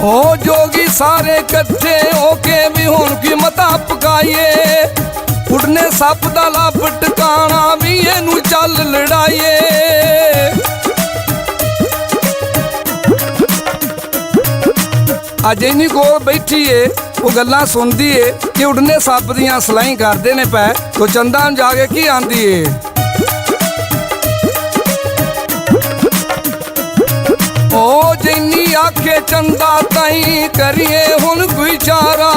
ਉਹ ਜੋਗੀ ਸਾਰੇ ਇਕੱਠੇ ਹੋ ਕੇ ਵੀ ਹੁਣ ਕੀ ਮਤਾ ਪਕਾਈਏ। ਉਡਨੇ ਸੱਪ ਦਾ ਲੱਭ ਟਿਕਾਣਾ ਵੀ ਇਹਨੂੰ ਚੱਲ ਲੜਾਈਏ। ਅੱਜ ਇੰਨੀ ਕੋਲ ਬੈਠੀ ਏ ਉਹ ਗੱਲਾਂ ਸੁਣਦੀ ਏ ਕਿ ਉਡਨੇ ਸੱਪ ਦੀਆਂ ਸਲਾਈ ਕਰਦੇ ਨੇ ਪੈ। ਤੋ ਚੰਦਾ ਨੂੰ ਜਾ ਕੇ ਕੀ ਆਂਦੀ ਏ? ਉਹ ਜੈਨੀ ਆਖੇ ਚੰਦਾ ਤਾਈ ਕਰੀਏ ਹੁਣ ਕੋਈ ਚਾਰਾ।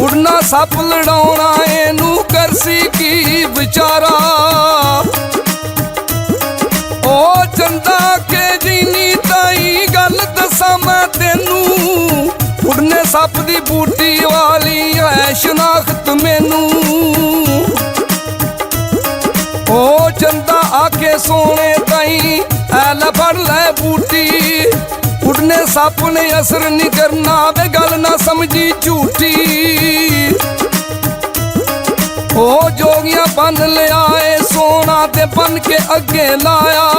ਉਡਨਾ ਸੱਪ ਲੜਾਉਣਾ ਇਹਨੂੰ ਕਰਸੀ ਕੀ ਵਿਚਾਰਾ। ਉਹ ਚੰਦਾ ਕੇ ਜੈਨੀ ਤਾਈ ਗੱਲ ਦੱਸਾਂ ਮੈਂ ਤੈਨੂੰ। ਉਡਨੇ ਸੱਪ ਦੀ ਬੂਟੀ ਵਾਲੀ ਹੈ ਸ਼ਨਾਖਤ ਮੈਨੂੰ। ਉਹ ਚੰਦਾ ਆਖੇ ਸੋਹਣੇ ਤਾਈ ਐ ਫੜ ਲੈ ਬੂਟੀ। ਉਡਨੇ ਸੱਪ ਨੇ ਅਸਰ ਨਹੀਂ ਕਰਨਾ ਵੇ ਗੱਲ ਨਾ ਸਮਝੀ ਝੂਠੀ। ਉਹ ਜੋਗੀਆਂ ਬੰਨ ਲਿਆ ਏ ਸੋਨਾ ਤੇ ਬੰਨ ਕੇ ਅੱਗੇ ਲਾਇਆ।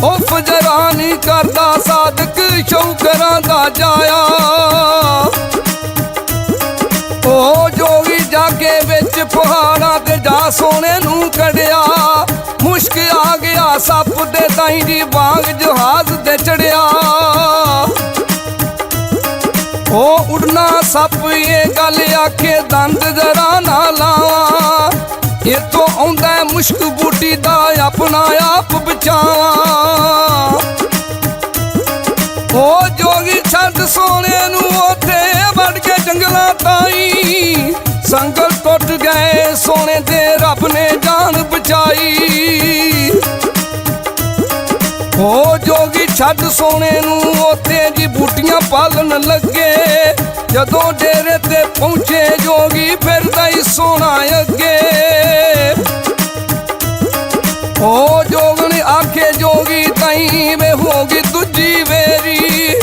ਉਹ ਫਜਰਾ ਨਹੀਂ ਕਰਦਾ ਸਾਦਕ ਸ਼ੌਕਰਾਂ ਦਾ ਜਾਇਆ। ਉਹ ਜੋਗੀ ਜਾ ਕੇ ਵਿੱਚ ਪਹਾੜਾਂ ਤੇ ਜਾ ਸੋਹਣੇ ਨੂੰ ਕੱਢਿਆ। ਮੁਸ਼ਕ ਆ ਗਿਆ ਸੱਪ ਦੇ ਤਾਈ ਦੀ ਵਾਂਗ ਜਹਾਜ਼ ਤੇ ਚੜਿਆ। ਉਹ ਉਡਣਾ ਸੱਪ ਇਹ ਗੱਲ ਆਖੇ ਦੰਦ ਜ਼ਰਾ ਨਾ ਲਾਵਾਂ। ਇੱਥੋਂ ਆਉਂਦਾ ਮੁਸ਼ਕ ਬੂਟੀ ਦਾ ਆਪਣਾ ਆਪ ਬਚਾਵਾਂ। ਉਹ ਜੋਗੀ ਛੱਡ ਸੋਹਣੇ ਨੂੰ ਉੱਥੇ ਵੜ ਕੇ ਜੰਗਲਾਂ ਤਾਈ। ਸੰਗਲ ਟੁੱਟ ਗਏ ਸੋਹਣੇ ਤੇ ਰੱਬ ਨੇ ਜਾਨ ਬਚਾਈ। ਉਹ ਜੋਗੀ ਛੱਡ ਸੋਹਣੇ ਨੂੰ ਉੱਥੇ ਜੀ ਬੂਟੀਆਂ ਪਾਲਣ ਲੱਗੇ। ਜਦੋਂ ਡੇਰੇ ਤੇ ਪਹੁੰਚੇ ਜੋਗੀ ਫਿਰਦਾ ਹੀ ਸੋਹਣਾ ਅੱਗੇ। ਉਹ ਜੋਗਣ ਆਖੇ ਜੋਗੀ ਤਾਈ ਵੇ ਹੋ ਗਈ ਦੂਜੀ ਵੇਰੀ।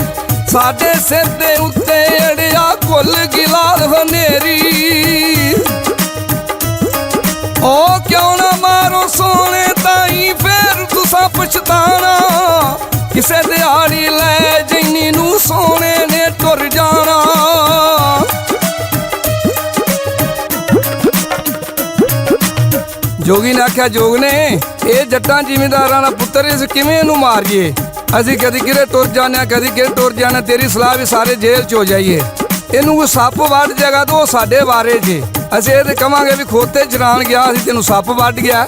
ਸਾਡੇ ਸਿਰ ਦੇ ਉੱਤੇ ਅੜਿਆ ਕੁੱਲ ਗਿਲਾਲ ਹਨੇਰੀ। ਉਹ ਕਿਉਂ ਨਾ ਮਾਰੋ ਸੋਹਣੇ ਤਾਈ ਫੇਰ ਤੁਸਾਂ ਪਛਤਾਣਾ। ਕਿਸੇ ਦਿਹਾੜੀ जोगी ने आख्या जोग ने ये जट्टां जिमींदारां दा पुत्तर इस किवें इहनूं मार जिए असीं कदी किरे टुर जाने कदी किरे टुर जाने तेरी सलाह भी सारे जेल च हो जाइए इहनूं कोई सप्प वड़ जाएगा तो साडे वारे जे असीं ये कहांगे भी खोते चराण गया असीं तैनूं सप्प वड़ गया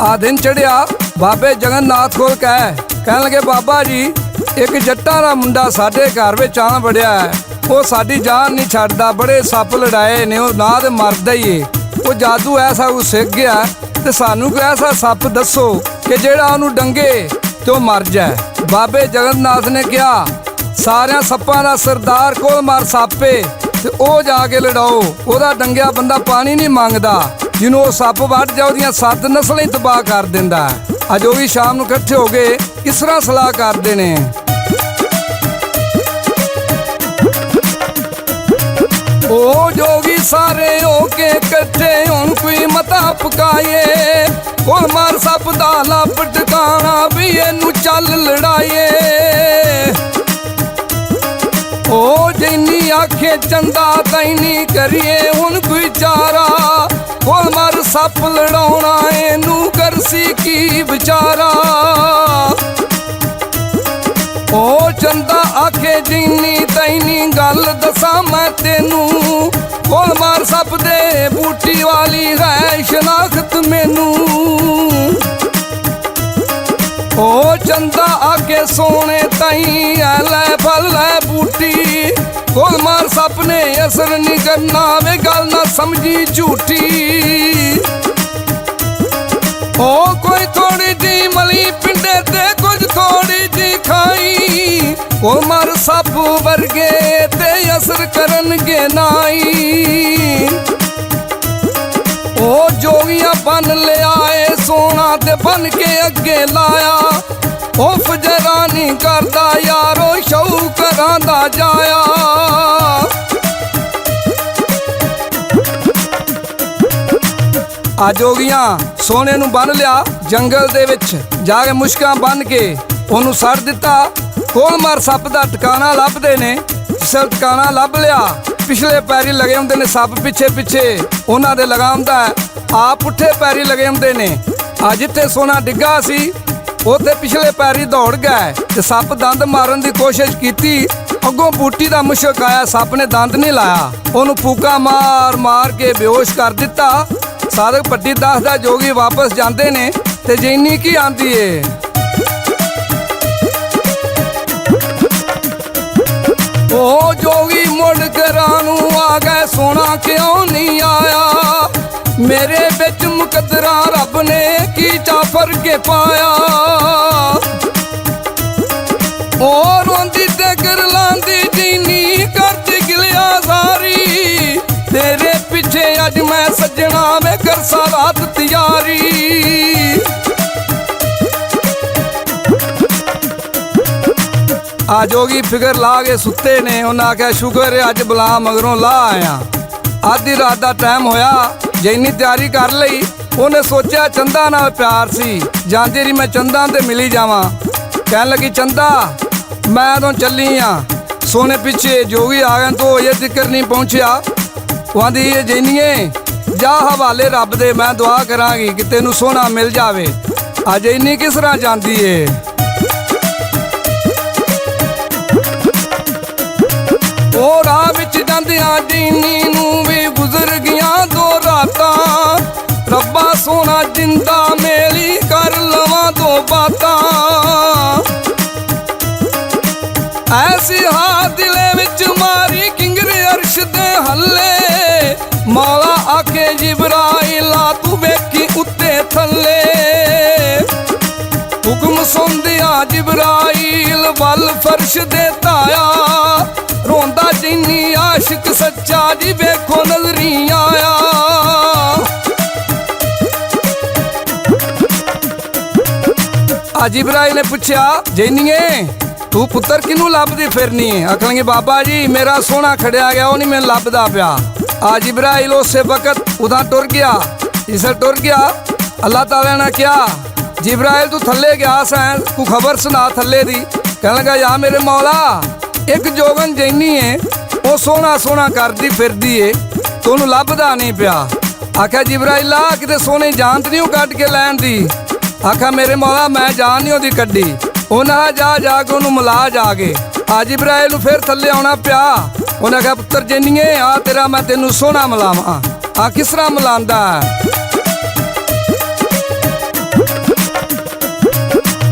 आ दिन चढ़िया बाबे जगन्नाथ कोल कहण लगे बाबा जी एक जट्टां दा मुंडा साडे घर विच आण वड़िया है वो साडी जान नहीं छड्डदा बड़े सप्प लड़ाए ने वो ना ते मरदा ही है वो जादू ऐसा वो सिख गया ते सानू कोई ऐसा सप्प दसो कि जेड़ा ओनू डंगे ते वो मर जाए। बाबे जगन्नाथ ने कहा सारियां सप्पां दा सरदार कोल मार सप्पे ते ओ जाके लड़ाओ ओदा डंगिया बंदा पानी नहीं मंगदा जिन्हों वो सप्प वड़ जाए ओदियां 7 नस्लां ही तबाह कर दिंदा है। अज वो भी शाम नूं इकट्ठे हो गए किस तरह सलाह करदे ने ओ जोगी सारे होके कट्ठे हुण कोई मता पकाए कोल मार सप दा लप टकाना भी इनू चल लड़ाइए ओ जिन्नी आखे चंदा तैनी करिए हुण कोई चारा कोल मार सप लड़ाउणा इनू करसी की विचारा ओ चंदा आखे जिन्नी तैनी गल दसा मैं तेनू कोल मार सप दे बूटी वाली है शनाख्त मैनू ओ चंदा आके सोने ताई लै फल लै बूटी कोल मार सप ने असर नहीं करना वे गल ना समझी झूठी ओ कोई थोड़ी जी मली पिंडे ते कुछ थोड़ी जी खाई ओ मर सप वर्गे ते असर करनगे नाई ओ जोगियां बन ले आए सोना ते बन के अगे लाया ओ फजरा नहीं करदा यारो शौ करांदा जाया आ जोगियां सोने नूं बन लिया जंगल दे विच जाके मुश्कां बन के ओनू सड़ दिता कोल मार सप दा ठिकाना लभदे ने जिस ठिकाना लभ लिया पिछले पैरी लगे हुंदे ने सप पिछे पिछे उन्हां दे लगाउंदा आप पुठे पैरी लगे हुंदे ने आ जिथे सोना डिग्गा सी उत्थे पिछले पैरी दौड़ गए ते सप दंद मारन दी कोशिश कीती अगों बूटी दा मुश्क आया सप ने दंद नहीं लाया ओनू फूका मार मार के बेहोश कर दिता। साधक पट्टी दसदा जोगी वापस जाते ने ते जिन्नी की आंदी है ओ जोगी मुड़ करानू आ गए सोना क्यों नहीं आया मेरे बिच मुकदरा रब ने की चाफर के पाया ओ रोंदी ते गरलांदी जीनी करती गिलिया सारी तेरे पिछे अज मैं सजना में कर सा रात तैयारी आ जोगी फिकर ला के सुते ने उन्हें आख्या शुक्र है अज बला मगरों ला आया। आधी रात का टाइम होया जिन्नी तैयारी कर लई उन्हें सोचा चंदा नाल प्यार सी जाती रही मैं चंदा ते मिली जावां कहन लगी चंदा मैं तो चली हाँ सोने पिछे जोगी आ गए तो ये जिक्र नहीं पहुंचया आंदी ये जिन्निए जा हवाले रब दे मैं दुआ करांगी कि तेनू सोना मिल जावे अज इन्नी किस तरह जाती है ओ राह विच जांदियां जीनी नू भी गुजर गया 2 रातां रब्बा सोना जिंदा मेली कर लवां 2 बातां ऐसी हा दिले विच मारी किंगरे अर्श दे हल्ले मौला आके जिब्राइला तू वेखी उत्ते थल्ले हुक्म सुनदिया जिब्राइल वल फर्श दे ताया रोंदा जिन्नी आशिक सच्चा जी वेखो नजरी आया जिब्राइल ने पूछया जिन्नीए तू पुत्र किनू लभदी फिरनी आखणगे बाबा जी मेरा सोना खड़िया गया वो नहीं मैनूं लभदा पिया आ जिब्राइल उस वक्त उदा टुर गया जिस टुर गया अल्लाह ताला ने कहा जिब्राइल तू थल्ले गया सैं तू खबर सुना थल्ले दी कहने लगा या मेरे मौला एक जोगन जैनी है वो सोना सोना करदी फिरदी है तो उन्होंने लभदा नहीं पिया आख्या जिब्राइला किते सोने जान तो नहीं कट के लैन दी। आख्या मेरे मौला मैं जान नहीं ओदी कड्डी। उन्हें जा के उन्होंने मिला जाके आ जिब्राइल नूं फिर थल्ले आउणा पिया। उन्हें आख्या पुत्तर जिन्नीए आ तेरा मैं तेनू सोहना मिलावां। आ किस तरह मिलांदा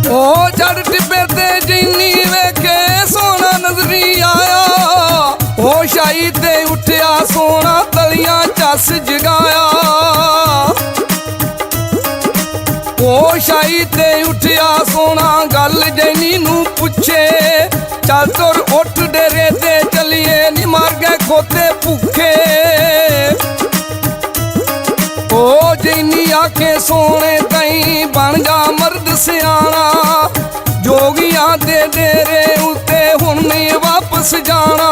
ओ चढ़ टिब्बे ते जिन्नी वेखे सोना नजरी आया। ओ शाही ते उठिया सोना तलियां चस जगाया। ओ शाही ते उठिया सोना गल जैनी नू पुछे चल तुर उठ डेरे ते चलिए नी मर गए खोते भुखे। ओ जैनी आखे सोने तई बन जा मर्द सियाना जोगियां दे डेरे उत्ते हुण नहीं वापस जाना।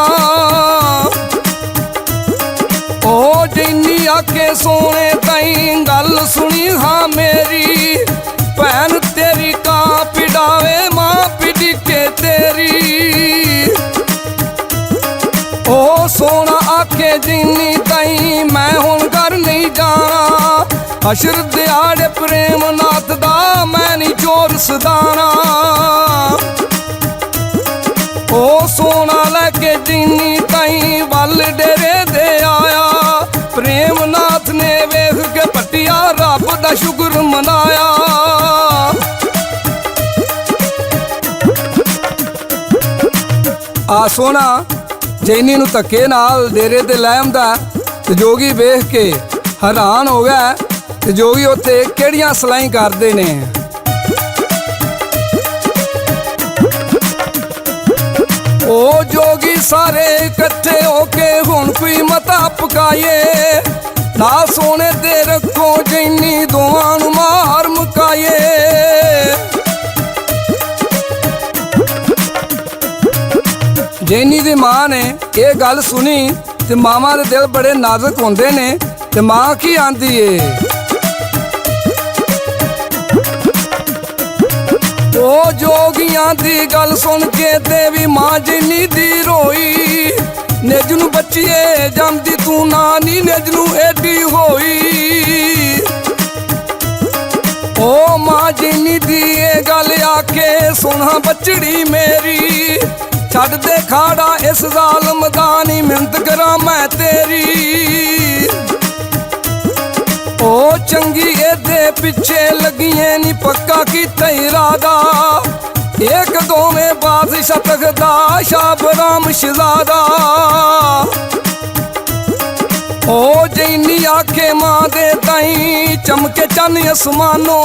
ओ जैनी आखे सोने तई गल सुनी हाँ मेरी भैन तेरी कां पिडावे मां पिडी के तेरी। ओ सोना आखे जिन्नी तई मैं हुण घर नहीं जाना हशर दिहाड़े प्रेम नाथ दा मैं नहीं चोर सदाना। ओ सोना लैके जिन्नी तई वल डेरे दे आया प्रेम नाथ ने वेख के पटिया रब दा शुक्र मनाया। आ सोना जैनी नूं धक्के नाल डेरे ते लै आंदा ते जोगी वेख के हैरान हो गया ते जोगी उत्थे किहड़ियां सलाहीं करदे ने। ओ जोगी सारे इकट्ठे होके हुण कोई मता पकाए ना सोने ते रखो जैनी दोवां नूं मार मुकाए। जैनी दी मां ने ये गल सुनी ते मावां दे दिल बड़े नाजुक होंदे ने ते मां की आंदी है ओ जोगियां दी गल सुन के देवी मां जैनी दी रोई। निज नूं बच्चीए जमदी तू नानी निज नूं एडी होई। ओ मां जैनी दी ये गल आखे सुना बचड़ी मेरी छड़ दे खाड़ा इस जालम दा नी मिन्नत करा मैं तेरी। ओ चंगी एदे पिछे लगिए नी पक्का कीता इरादा एक दोवें बादशाह तकदा शाह राम शहजादा। ओ जैनी आखे मां दे ताई चमके चन्न आसमानो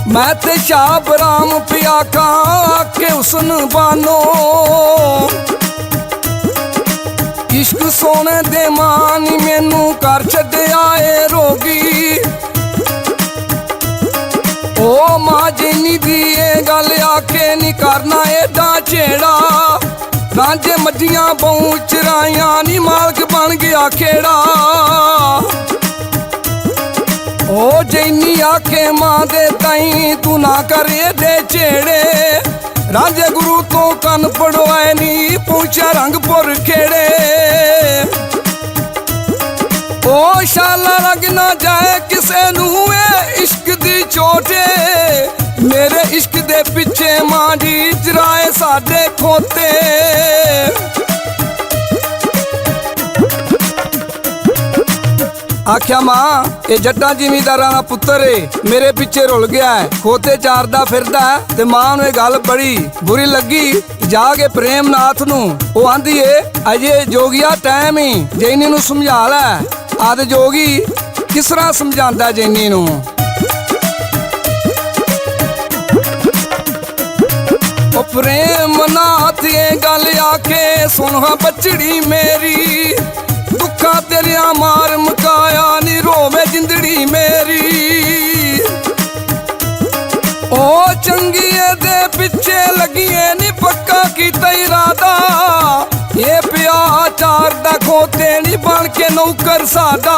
मैं ते शाह राम पिया का आखे हुसन बानो। इश्क सोने दे मानी मैनू कर छड्डिया ए रोगी। ओ मां जैनी दी ये गल आखे नी करना एडा छेड़ा रांझे मज्जियां बहु चराइयां नी मालक बन गया खेड़ा। ओ जैनी आखे मां दे ताई तू ना कर दे छेड़े रांझे गुरु तो कन पड़वाए नी पूछा रंगपुर खेड़े। ओ शाला लग ना जाए किसे नू इश्क दी चोटे मेरे इश्क दे पिछे मां जी जराए साडे खोते। आख्या मां ये जट्टा जिमीदारां दा पुत्तर है मेरे पिछे रुल गया है खोते चारदा फिरदा है। ते मां नूं गल बड़ी बुरी लगी जाके प्रेम नाथ नूं ओ आंदी है अजे जोगिया टाइम ही जैनी नूं समझा लै। आद जोगी किस तरह समझांदा जैनी नूं। ओ प्रेम नाथ ये गल आके सुन बचड़ी मेरी दुखा तेरिया मार मुकाया नी रोवे जिंदड़ी मेरी। ओ चंगिए दे पिछे लगिए नी पक्का कीता इरादा ये पिया चार दा खोते नी बन के नौकर सादा।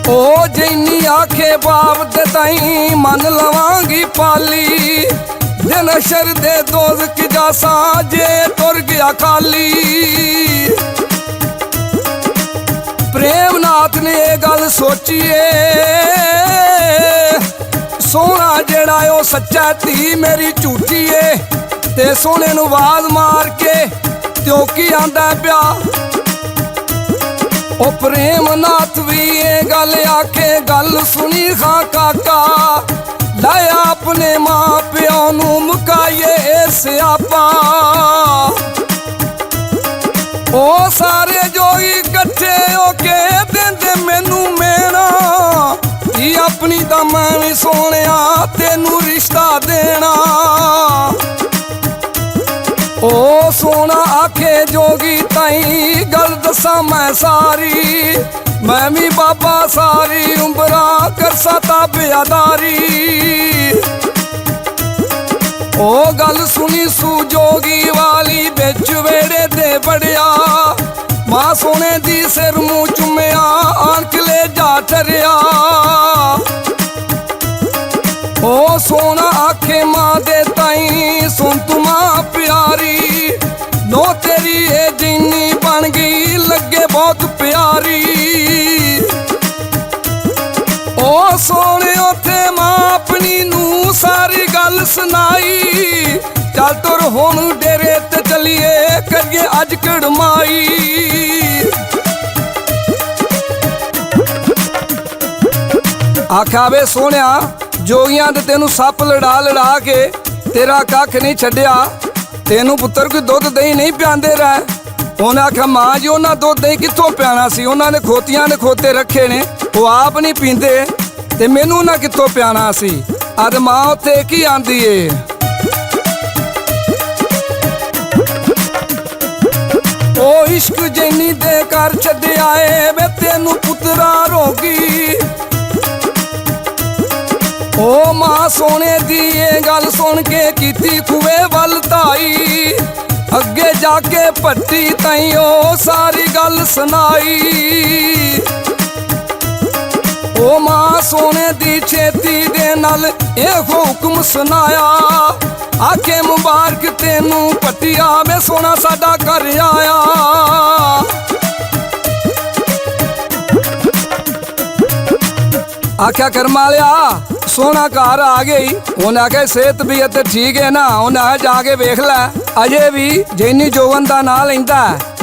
ओ जैनी आखे बाप दे ताई मन लवांगी पाली दिन अशर दे दोज़ख जासा जे तुर गया खाली। ਨਾਥ ਨੇ ਇਹ ਗੱਲ ਸੋਚੀਏ ਸੋਹਣਾ ਜਿਹੜਾ ਉਹ ਸੱਚਾ ਧੀ ਮੇਰੀ ਝੂਠੀ ਏ ਤੇ ਸੋਹਣੇ ਨੂੰ ਆਵਾਜ਼ ਮਾਰ ਕੇ ਤਿਉ ਕੀ ਆਂਦਾ ਪਿਆ ਉਹ ਪ੍ਰੇਮ ਨਾਥ ਵੀ ਇਹ ਗੱਲ ਆਖੇ ਗੱਲ ਸੁਣੀ ਖਾਂ ਕਾਕਾ ਲਾਇਆ ਆਪਣੇ ਮਾਂ ਪਿਓ ਨੂੰ ਮੁਕਾਈਏ ਸਿਆਪਾ ਉਹ ਸਾਰੇ ਜੋਈ ਇਕੱਠੇ ਹੋ ਕੇ ਦਿੰਦੇ ਮੈਨੂੰ ਮੇਣਾ ਕੀ ਆਪਣੀ ਦਾ ਮੈਂ ਵੀ ਸੋਹਣਿਆ ਤੈਨੂੰ ਰਿਸ਼ਤਾ ਦੇਣਾ ਉਹ ਸੋਹਣਾ ਆਖੇ ਜੋਗੀ ਤਾਈ ਗੱਲ ਦੱਸਾਂ ਮੈਂ ਸਾਰੀ ਮੈਂ ਵੀ ਬਾਬਾ ਸਾਰੀ ਉਮਰਾਂ ਕਰਸਾ ਤਾਬਿਆਦਾਰੀ ਉਹ ਗੱਲ ਸੁਣੀ ਸੂ ਜੋਗੀ ਵਾਲੀ ਵਿੱਚ ਵੇੜੇ ਦੇ ਬੜਿਆ ਮਾਂ ਸੋਹਣੇ ਦੀ ਸਿਰ ਮੂੰਹ ਚੁੰਮਿਆ ਆਣ ਕਲੇ ਜਾ ਠਰਿਆ ਉਹ ਸੋਹਣਾ ਆਖੇ ਮਾਂ ਦੇ ਤਾਈ ਸੁਣ ਤੂੰ ਮਾਂ ਪਿਆਰੀ ਨੋ ਤੇਰੀ ਇਹ ਜਿੰਨੀ ਬਣ ਗਈ ਲੱਗੇ ਬਹੁਤ ਪਿਆਰੀ ਉਹ ਸੋਹਣੇ ਉੱਥੇ ਮਾਂ ਆਪਣੀ ਨੂੰ ਸਾਰੀ ਗੱਲ ਸੁਣਾਈ ਚੱਲ ਤੁਰ ਹੁਣ ਡੇਰੇ ਤੇ ਚਲੀਏ ਕਰੀਏ ਅੱਜ ਕੜਮਾਈ ਆਖਿਆ ਵੇ ਸੋਹਣਿਆ ਜੋਗੀਆਂ ਤੇ ਤੈਨੂੰ ਸੱਪ ਲੜਾ ਲੜਾ ਕੇ ਤੇਰਾ ਕੱਖ ਨਹੀਂ ਛੱਡਿਆ ਤੈਨੂੰ ਪੁੱਤਰ ਕੋਈ ਦੁੱਧ ਦਹੀਂ ਨਹੀਂ ਪਿਆਂਦੇ ਰਹਿ ਉਹਨੇ ਆਖਿਆ ਮਾਂ ਜੀ ਉਹਨਾਂ ਦੁੱਧ ਦਹੀਂ ਕਿੱਥੋਂ ਪਿਆਣਾ ਸੀ ਉਹਨਾਂ ਨੇ ਖੋਤੀਆਂ ਦੇ ਖੋਤੇ ਰੱਖੇ ਨੇ ਉਹ ਆਪ ਨਹੀਂ ਪੀਂਦੇ ਤੇ ਮੈਨੂੰ ਉਹਨਾਂ ਕਿੱਥੋਂ ਪਿਆਣਾ ਸੀ ਅੱਜ ਮਾਂ ਉੱਥੇ ਕੀ ਆਂਦੀ ਏ ਉਹ ਇਸ਼ਕ ਜੈਨੀ ਦੇ ਘਰ ਛੱਡਿਆ ਏ ਵੇ ਤੈਨੂੰ ਪੁੱਤਰਾ ਰੋਗੀ ਉਹ ਮਾਂ ਸੋਹਣੇ ਦੀ ਇਹ ਗੱਲ ਸੁਣ ਕੇ ਕੀਤੀ ਖੂਏ ਵੱਲ ਧਾਈ ਅੱਗੇ ਜਾ ਕੇ ਭੱਟੀ ਤਾਈ ਉਹ ਸਾਰੀ ਗੱਲ ਸੁਣਾਈ ਉਹ ਮਾਂ ਸੋਹਣੇ ਦੀ ਛੇਤੀ ਦੇ ਨਾਲ ਇਹ ਹੁਕਮ ਸੁਣਾਇਆ ਆਖੇ ਮੁਬਾਰਕ ਤੈਨੂੰ ਭੱਟੀਆ ਵੇ ਸੋਹਣਾ ਸਾਡਾ ਘਰ ਆਇਆ ਆਖਿਆ ਕਰਮ ਵਾਲਿਆ ਸੋਹਣਾ ਘਰ ਆ ਗਈ ਉਹਨੇ ਆਖਿਆ ਸਿਹਤ ਵੀ ਤੇ ਠੀਕ ਹੈ ਨਾ ਉਹਨੇ ਜਾ ਕੇ ਵੇਖ ਲੈ ਅਜੇ ਵੀ ਜੈਨੀ ਜੋਗਨ ਦਾ ਨਾਂ ਲੈਂਦਾ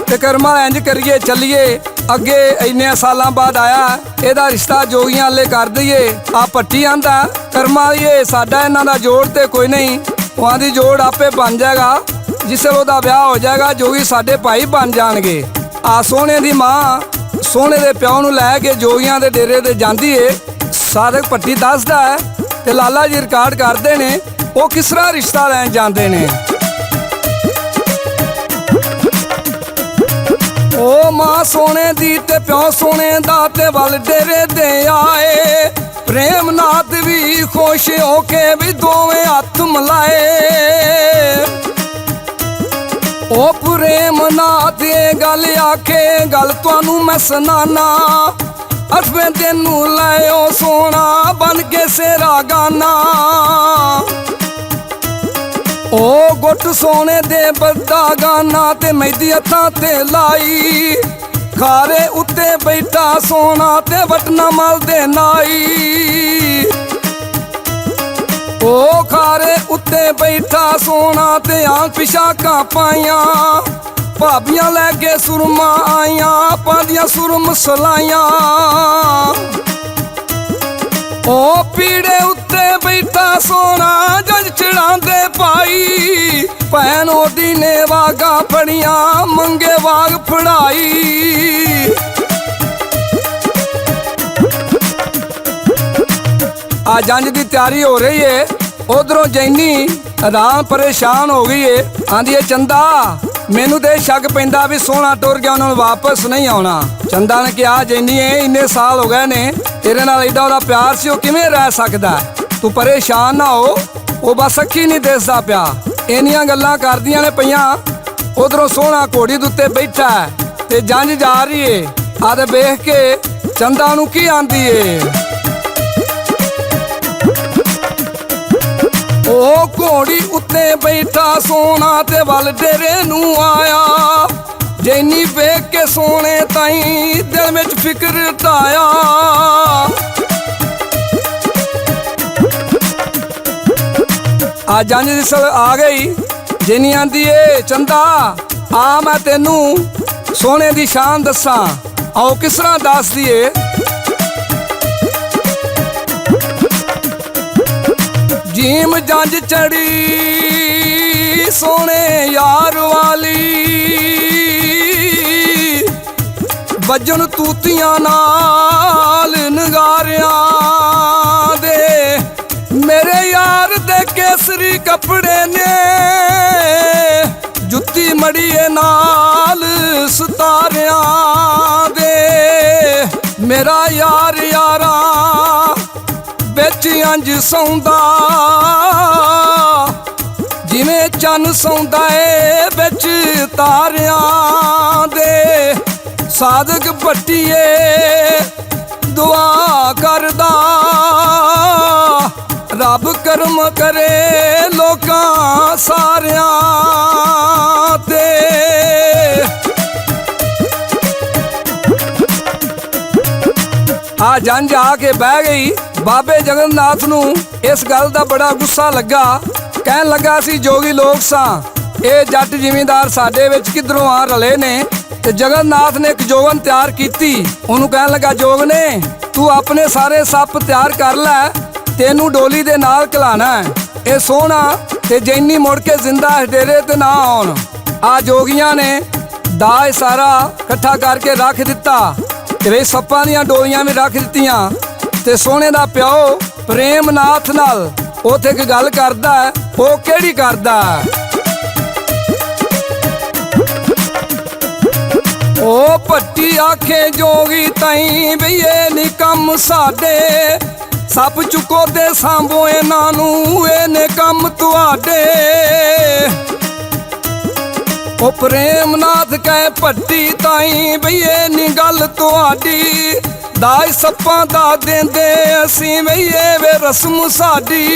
ਤੇ ਕਰਮਾ ਇੰਜ ਕਰੀਏ ਚੱਲੀਏ ਅੱਗੇ ਇੰਨੇ ਸਾਲਾਂ ਬਾਅਦ ਆਇਆ ਇਹਦਾ ਰਿਸ਼ਤਾ ਜੋਗੀਆਂ ਵਾਲੇ ਕਰ ਦਈਏ ਆ ਭੱਟੀ ਆਂਦਾ ਕਰਮਾ ਇਹ ਸਾਡਾ ਇਹਨਾਂ ਦਾ ਜੋੜ ਤੇ ਕੋਈ ਨਹੀਂ ਉਹਾਂ ਦੀ ਜੋੜ ਆਪੇ ਬਣ ਜਾਏਗਾ ਜਿਸੇ ਉਹਦਾ ਵਿਆਹ ਹੋ ਜਾਏਗਾ ਜੋਗੀ ਸਾਡੇ ਭਾਈ ਬਣ ਜਾਣਗੇ ਆ ਸੋਹਣੇ ਦੀ ਮਾਂ ਸੋਹਣੇ ਦੇ ਪਿਓ ਨੂੰ ਲੈ ਕੇ ਜੋਗੀਆਂ ਦੇ ਡੇਰੇ ਤੇ ਜਾਂਦੀ ਏ ਸਾਦਕ ਭੱਟੀ ਦੱਸਦਾ ਹੈ ਤੇ ਲਾਲਾ ਜੀ ਰਿਕਾਰਡ ਕਰਦੇ ਨੇ ਉਹ ਕਿਸ ਤਰ੍ਹਾਂ ਰਿਸ਼ਤਾ ਲੈਣ ਜਾਂਦੇ ਨੇ ਉਹ ਮਾਂ ਸੋਹਣੇ ਦੀ ਤੇ ਪਿਓ ਸੋਹਣੇ ਦਾ ਤੇ ਵੱਲ ਡੇਰੇ ਦੇ ਆਏ ਪ੍ਰੇਮ ਨਾਥ ਵੀ ਖੁਸ਼ ਹੋ ਕੇ ਵੀ ਦੋਵੇਂ ਹੱਥ ਮਿਲਾਏ ਉਹ ਪ੍ਰੇਮ ਨਾਥ ਇਹ ਗੱਲ ਆਖੇ ਗੱਲ ਤੁਹਾਨੂੰ ਮੈਂ ਸੁਣਾਨਾ ਅਠਵੇਂ ਦਿਨ ਨੂੰ ਲਾਇਓ ਸੋਹਣਾ ਬਣ ਕੇ ਸੇਰਾ ਗਾਨਾ ਉਹ ਗੁੱਟ ਸੋਹਣੇ ਦੇ ਬੱਦਾ ਗਾਨਾ ਤੇ ਮਹਿੰਦੀ ਹੱਥਾਂ ਤੇ ਲਾਈ ਖਾਰੇ ਉੱਤੇ ਬੈਠਾ ਸੋਹਣਾ ਤੇ ਵਟਨਾ ਮਲਦੇ ਨਾਈ ਉਹ ਖਾਰੇ ਉੱਤੇ ਬੈਠਾ ਸੋਹਣਾ ਤੇ ਆਂ ਪਿਸ਼ਾਕਾਂ ਪਾਈਆਂ ਭਾਬੀਆਂ ਲੈ ਕੇ ਸੁਰਮਾ ਆਈਆਂ ਪਾਂਦੀਆਂ ਸੁਰਮ ਸਲਾਈਆਂ ਉਹ ਪੀੜੇ ਉੱਤੇ ਬੈਠਾ ਸੋਹਣਾ ਜੱਜ ਚੜਾਉਂਦੇ ਪਾਈ ਭੈਣ ਉਹਦੀ ਨੇ ਵਾਗਾ ਫੜੀਆਂ ਮੰਗੇ ਵਾਗ ਫੜਾਈ ਆ ਜੰਜ ਦੀ ਤਿਆਰੀ ਹੋ ਰਹੀ ਏ ਉਧਰੋਂ ਜੈਨੀ ਆਰਾਮ ਪਰੇਸ਼ਾਨ ਹੋ ਗਈ ਏ ਆਂਦੀ ਏ ਚੰਦਾ ਮੈਨੂੰ ਤੇ ਸ਼ੱਕ ਪੈਂਦਾ ਵੀ ਸੋਹਣਾ ਟੁਰ ਗਿਆ ਉਹਨਾਂ ਨੂੰ ਵਾਪਸ ਨਹੀਂ ਆਉਣਾ ਚੰਦਾ ਨੇ ਕਿਹਾ ਜੈਨੀਏ ਇੰਨੇ ਸਾਲ ਹੋ ਗਏ ਨੇ ਤੇਰੇ ਨਾਲ ਏਡਾ ਉਹਦਾ ਪਿਆਰ ਸੀ ਉਹ ਕਿਵੇਂ ਰਹਿ ਸਕਦਾ ਤੂੰ ਪਰੇਸ਼ਾਨ ਨਾ ਹੋ ਉਹ ਬਸ ਅੱਖੀ ਨਹੀਂ ਦਿਸਦਾ ਪਿਆ ਇੰਨੀਆਂ ਗੱਲਾਂ ਕਰਦੀਆਂ ਨੇ ਪਈਆਂ ਉਧਰੋਂ ਸੋਹਣਾ ਘੋੜੀ ਦੇ ਉੱਤੇ ਬੈਠਾ ਤੇ ਜੰਜ ਜਾ ਰਹੀ ਏ ਆ ਤੇ ਵੇਖ ਕੇ ਚੰਦਾ ਨੂੰ ਕੀ ਆਂਦੀ ਏ ਉਹ ਘੋੜੀ ਉੱਤੇ ਬੈਠਾ ਸੋਹਣਾ ਤੇ ਵੱਲ ਡੇਰੇ ਨੂੰ ਆਇਆ ਜੈਨੀ ਵੇਖ ਕੇ ਸੋਹਣੇ ਤਾਈ ਦਿਲ ਵਿੱਚ ਫਿਕਰ ਢਾਇਆ। ਆ ਜੰਝ ਦਿਸਲ ਆ ਗਈ, ਜੈਨੀ ਆਂਦੀ ਏ ਚੰਦਾ ਆ ਮੈਂ ਤੈਨੂੰ ਸੋਹਣੇ ਦੀ ਸ਼ਾਨ ਦੱਸਾਂ। ਆਓ ਕਿਸ ਤਰ੍ਹਾਂ ਦੱਸਦੀ ਏ। ਜੀਮ ਜੰਝ ਚੜੀ ਸੋਹਣੇ ਯਾਰ ਵਾਲੀ, ਵੱਜਣ ਤੂਤੀਆਂ ਨਾਲ ਨਗਾਰਿਆਂ ਦੇ। ਮੇਰੇ ਯਾਰ ਦੇ ਕੇਸਰੀ ਕੱਪੜੇ ਨੇ, ਜੁੱਤੀ ਮੜੀਏ ਨਾਲ ਸਿਤਾਰਿਆਂ ਦੇ। ਮੇਰਾ ਯਾਰ ਯਾਰਾਂ ਵਿੱਚ ਇੰਜ ਸੌਂਦਾ, ਜਿਵੇਂ ਚੰਨ ਸੌਂਦਾ ਏ ਵਿੱਚ ਤਾਰਿਆਂ ਦੇ। ਸਾਦਕ ਭੱਟੀਏ ਦੁਆ ਕਰਦਾ, ਰੱਬ ਕਰਮ ਕਰੇ ਲੋਕਾਂ ਸਾਰਿਆਂ ਤੇ। ਆ ਜੰਝ ਆ ਕੇ ਬਹਿ ਗਈ। ਬਾਬੇ ਜਗਨਨਾਥ ਨੂੰ ਇਸ ਗੱਲ ਦਾ ਬੜਾ ਗੁੱਸਾ ਲੱਗਾ। ਕਹਿਣ ਲੱਗਾ ਸੀ ਜੋਗੀ ਲੋਕ ਸਾਂ, ਇਹ ਜੱਟ ਜ਼ਿਮੀਂਦਾਰ ਸਾਡੇ ਵਿੱਚ ਕਿੱਧਰੋਂ ਆ ਰਲੇ ਨੇ। ਤੇ ਜਗਨਨਾਥ ਨੇ ਇੱਕ ਜੋਗਨ ਤਿਆਰ ਕੀਤੀ। ਉਹਨੂੰ ਕਹਿਣ ਲੱਗਾ ਜੋਗਨੇ ਤੂੰ ਆਪਣੇ ਸਾਰੇ ਸੱਪ ਤਿਆਰ ਕਰ ਲੈ, ਤੈਨੂੰ ਡੋਲੀ ਦੇ ਨਾਲ ਘਲਾਣਾ ਹੈ। ਇਹ ਸੋਹਣਾ ਤੇ ਜੈਨੀ ਮੁੜ ਕੇ ਜ਼ਿੰਦਾ ਡੇਰੇ ਤੇ ਨਾ ਆਉਣ। ਆ ਜੋਗੀਆਂ ਨੇ ਦਾਜ ਸਾਰਾ ਇਕੱਠਾ ਕਰਕੇ ਰੱਖ ਦਿੱਤਾ ਤੇ ਸੱਪਾਂ ਦੀਆਂ ਡੋਲੀਆਂ ਵੀ ਰੱਖ ਦਿੱਤੀਆਂ। ਤੇ ਸੋਹਣੇ ਦਾ ਪਿਓ ਪ੍ਰੇਮਨਾਥ ਨਾਲ ਉੱਥੇ ਇੱਕ ਗੱਲ ਕਰਦਾ। ਉਹ ਕਿਹੜੀ ਕਰਦਾ? ਉਹ ਭੱਟੀ ਆਖੇ ਜੋਗੀ ਤਾਈ ਬਈਏ ਨੀ ਕੰਮ ਸਾਡੇ, ਸੱਪ ਚੁੱਕੋ ਤੇ ਸਾਂਭੋ ਇਹਨਾਂ ਨੂੰ, ਇਹ ਨੇ ਕੰਮ ਤੁਹਾਡੇ। ਉਹ ਪ੍ਰੇਮਨਾਥ ਕਹੇ ਭੱਟੀ ਤਾਈ ਬਈਏ ਨੀ ਗੱਲ ਤੁਹਾਡੀ, ਦਾਜ ਸੱਪਾਂ ਦਾ ਦਿੰਦੇ ਅਸੀਂ ਬਈਏ ਵੇ ਰਸਮ ਸਾਡੀ।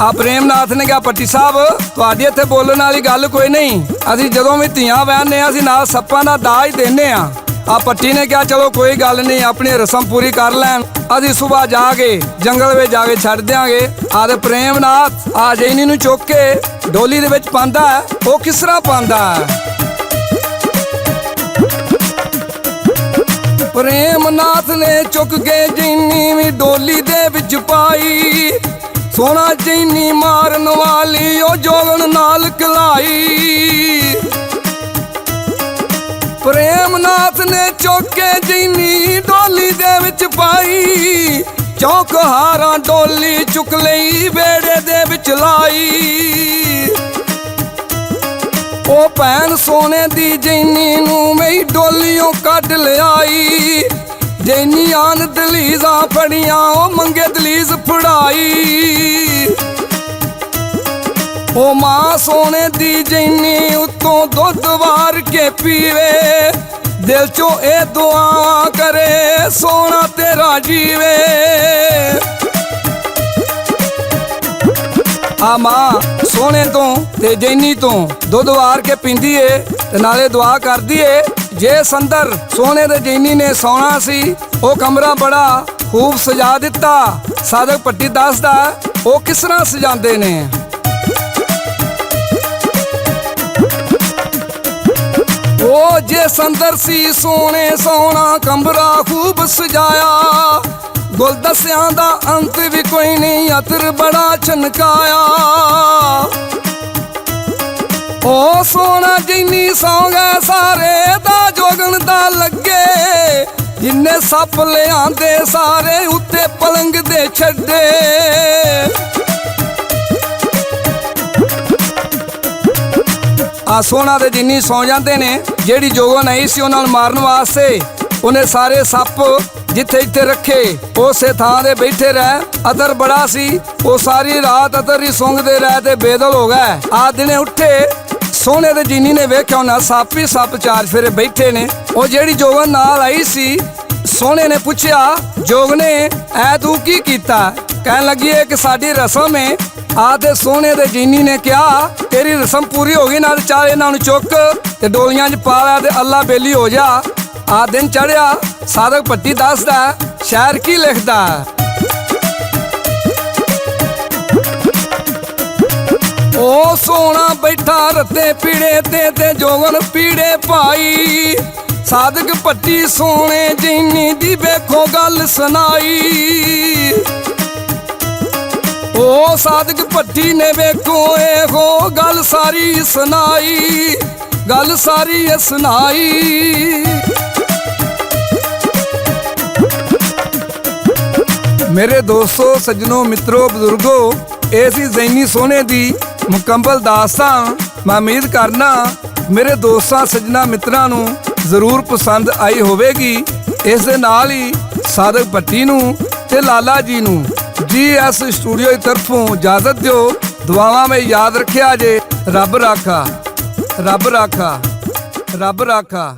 ਆ ਪ੍ਰੇਮਨਾਥ ਨੇ ਕਿਹਾ ਭੱਟੀ ਸਾਹਿਬ ਤੁਹਾਡੀ ਇੱਥੇ ਬੋਲਣ ਵਾਲੀ ਗੱਲ ਕੋਈ ਨਹੀਂ, ਅਸੀਂ ਜਦੋਂ ਵੀ ਧੀਆਂ ਵਿਆਹਨੇ ਆ ਅਸੀਂ ਨਾਲ ਸੱਪਾਂ ਦਾ ਦਾਜ ਦਿੰਦੇ ਆ। ਆ ਭੱਟੀ ਨੇ ਕਿਹਾ ਚਲੋ ਕੋਈ ਗੱਲ ਨਹੀਂ, ਆਪਣੀ ਰਸਮ ਪੂਰੀ ਕਰ ਲੈਣ, ਅਸੀਂ ਸੁਬਾਹ ਜਾ ਕੇ ਜੰਗਲ ਵਿੱਚ ਜਾ ਕੇ ਛੱਡ ਦਿਆਂਗੇ। ਆ ਤੇ ਪ੍ਰੇਮਨਾਥ ਆ ਜੈਨੀ ਨੂੰ ਚੁੱਕ ਕੇ ਡੋਲੀ ਦੇ ਵਿੱਚ ਪਾਉਂਦਾ। ਉਹ ਕਿਸ ਤਰ੍ਹਾਂ ਪਾਉਂਦਾ? ਪ੍ਰੇਮਨਾਥ ਨੇ ਚੁੱਕ ਕੇ ਜੈਨੀ ਵੀ ਡੋਲੀ ਦੇ ਵਿੱਚ ਪਾਈ। ਸੋਹਣਾ ਜੈਨੀ ਮਾਰਨ ਵਾਲੀ ਉਹ ਜੋਗਣ ਨਾਲ ਕਲਾਈ। ਪ੍ਰੇਮਨਾਥ ਨੇ ਚੁੱਕ ਕੇ ਜੈਨੀ ਡੋਲੀ ਦੇ ਵਿੱਚ ਪਾਈ। ਚੌਕ ਹਾਰਾਂ ਡੋਲੀ ਚੁੱਕ ਲਈ ਵੇੜੇ ਦੇ ਵਿੱਚ ਲਾਈ। ਉਹ ਭੈਣ ਸੋਨੇ ਦੀ ਜੈਨੀ ਨੂੰ ਮੈਂ ਡੋਲੀਓਂ ਕੱਢ ਲਿਆਈ। ਜੈਨੀ ਆਨ ਦਲੀਜ਼ਾਂ ਫੜੀਆਂ ਉਹ ਮੰਗੇ ਦਲੀਜ਼ ਫੜਾਈ। ਉਹ ਮਾਂ ਸੋਨੇ ਦੀ ਜੈਨੀ ਉੱਤੋਂ ਦੁੱਧ ਵਾਰ ਕੇ ਪੀਵੇ, ਦਿਲ ਚੋਂ ਇਹ ਦੁਆ ਕਰੇ ਸੋਹਣਾ ਤੇਰਾ ਜੀਵੇ। ਆ ਮਾਂ ਸੋਹਣੇ ਤੋਂ ਤੇ ਜੈਨੀ ਤੋਂ ਦੁੱਧ ਵਾਰ ਕੇ ਪੀਂਦੀ ਏ ਤੇ ਨਾਲੇ ਦੁਆ ਕਰਦੀ ਏ। ਜੇ ਸੰਦਰ ਸੋਹਣੇ ਤੇ ਜੈਨੀ ਨੇ ਸੌਣਾ ਸੀ, ਉਹ ਕਮਰਾ ਬੜਾ ਖੂਬ ਸਜਾ ਦਿੱਤਾ। ਸਾਧਕ ਭੱਟੀ ਦੱਸਦਾ ਉਹ ਕਿਸ ਤਰ੍ਹਾਂ ਸਜਾਉਂਦੇ ਨੇ। ਉਹ ਜੇ ਸੰਦਰ ਸੀ ਸੋਹਣੇ ਸੋਹਣਾ ਕਮਰਾ ਖੂਬ ਸਜਾਇਆ, ਗੁਲਦਸਿਆਂ ਦਾ ਅੰਤ ਵੀ ਕੋਈ ਨਹੀਂ ਅਤਰ ਬੜਾ ਛਨਕਾਇਆ। ਉਹ ਸੋਹਣਾ ਜੈਨੀ ਸੌਂ ਗਏ ਸਾਰੇ ਦਾ ਜੋਗਣ ਦਾ ਲੱਗੇ, ਜਿੰਨੇ ਸੱਪ ਲਿਆਂਦੇ ਸਾਰੇ ਉੱਤੇ ਪਲੰਗ ਦੇ ਛੱਡੇ। ਆ ਸੋਹਣਾ ਤੇ ਜੈਨੀ ਸੌਂ ਜਾਂਦੇ ਨੇ। ਜਿਹੜੀ ਜੋਗਣ ਆਈ ਸੀ ਉਹਨਾਂ ਨੂੰ ਮਾਰਨ ਵਾਸਤੇ ਉਹਨੇ ਸਾਰੇ ਸੱਪ ਜਿੱਥੇ ਜਿੱਥੇ ਰੱਖੇ ਉਸੇ ਥਾਂ ਦੇ ਬੈਠੇ ਰਹਿ। ਅਤਰ ਬੜਾ ਸੀ, ਉਹ ਸਾਰੀ ਰਾਤ ਅਤਰ ਹੀ ਸੁੰਘਦੇ ਰਹਿ ਤੇ ਬੇਦਲ ਹੋ ਗਏ। ਆ ਦਿਨੇ ਉੱਠੇ ਸੋਹਣੇ ਤੇ ਜੈਨੀ ਨੇ ਵੇਖਿਆ ਉਹਨਾਂ ਸੱਪ ਹੀ ਸੱਪ ਚਾਰ ਫੇਰੇ ਬੈਠੇ ਨੇ। ਉਹ ਜਿਹੜੀ ਜੋਗਣ ਨਾਲ ਆਈ ਸੀ, ਸੋਹਣੇ ਨੇ ਪੁੱਛਿਆ ਜੋਗਨੇ ਐ ਤੂੰ ਕੀ ਕੀਤਾ? ਕਹਿਣ ਲੱਗੀ ਏ ਕਿ ਸਾਡੀ ਰਸਮ ਏ ਆ ਤੇ ਸੋਹਣੇ ਦੇ ਜੀਨੀ ਨੇ ਕਿਹਾ ਤੇਰੀ ਰਸਮ ਪੂਰੀ ਹੋ ਗਈ, ਨਾਲ ਚਾਰ ਇਹਨਾਂ ਨੂੰ ਚੁੱਕ ਤੇ ਡੋਲੀਆਂ 'ਚ ਪਾ ਲਿਆ ਤੇ ਅੱਲਾ ਬੇਲੀ ਹੋ ਜਾ। ਆ ਦਿਨ ਚੜਿਆ ਸਾਦਕ ਭੱਟੀ ਦੱਸਦਾ ਸ਼ਾਇਰ ਕੀ ਲਿਖਦਾ। ਉਹ ਸੋਹਣਾ ਬੈਠਾ ਰੱਤੇ ਪੀੜੇ ਤੇ ਜੋਗਨ ਪੀੜੇ ਪਾਈ, ਸਾਦਕ ਭੱਟੀ ਸੋਹਣੇ ਜੀਨੀ ਦੀ ਵੇਖੋ ਗੱਲ ਸੁਣਾਈ। ਉਹ ਸਾਦਕ ਭੱਟੀ ਨੇ ਵੇਖੋ ਇਹੋ ਗੱਲ ਸਾਰੀ ਸੁਣਾਈ, ਗੱਲ ਸਾਰੀ ਸੁਣਾਈ। ਮੇਰੇ ਦੋਸਤੋ, ਸੱਜਣੋ, ਮਿੱਤਰੋ, ਬਜ਼ੁਰਗੋ, ਇਹ ਸੀ ਜ਼ੈਨੀ ਸੋਹਣੇ ਦੀ ਮੁਕੰਮਲ ਦਾਸਤਾਨ। ਮੈਂ ਉਮੀਦ ਕਰਨਾ ਮੇਰੇ ਦੋਸਤਾਂ, ਸੱਜਣਾ, ਮਿੱਤਰਾਂ ਨੂੰ ਜ਼ਰੂਰ ਪਸੰਦ ਆਈ ਹੋਵੇਗੀ। ਇਸ ਦੇ ਨਾਲ ਹੀ ਸਾਦਕ ਭੱਟੀ ਨੂੰ ਤੇ ਲਾਲਾ ਜੀ ਨੂੰ GS ਸਟੂਡੀਓ ਦੀ ਤਰਫੋਂ ਇਜਾਜ਼ਤ ਦਿਓ। ਦੁਆਵਾਂ ਵਿੱਚ ਯਾਦ ਰੱਖਿਆ ਜੇ। ਰੱਬ ਰਾਖਾ, ਰੱਬ ਰਾਖਾ, ਰੱਬ ਰਾਖਾ।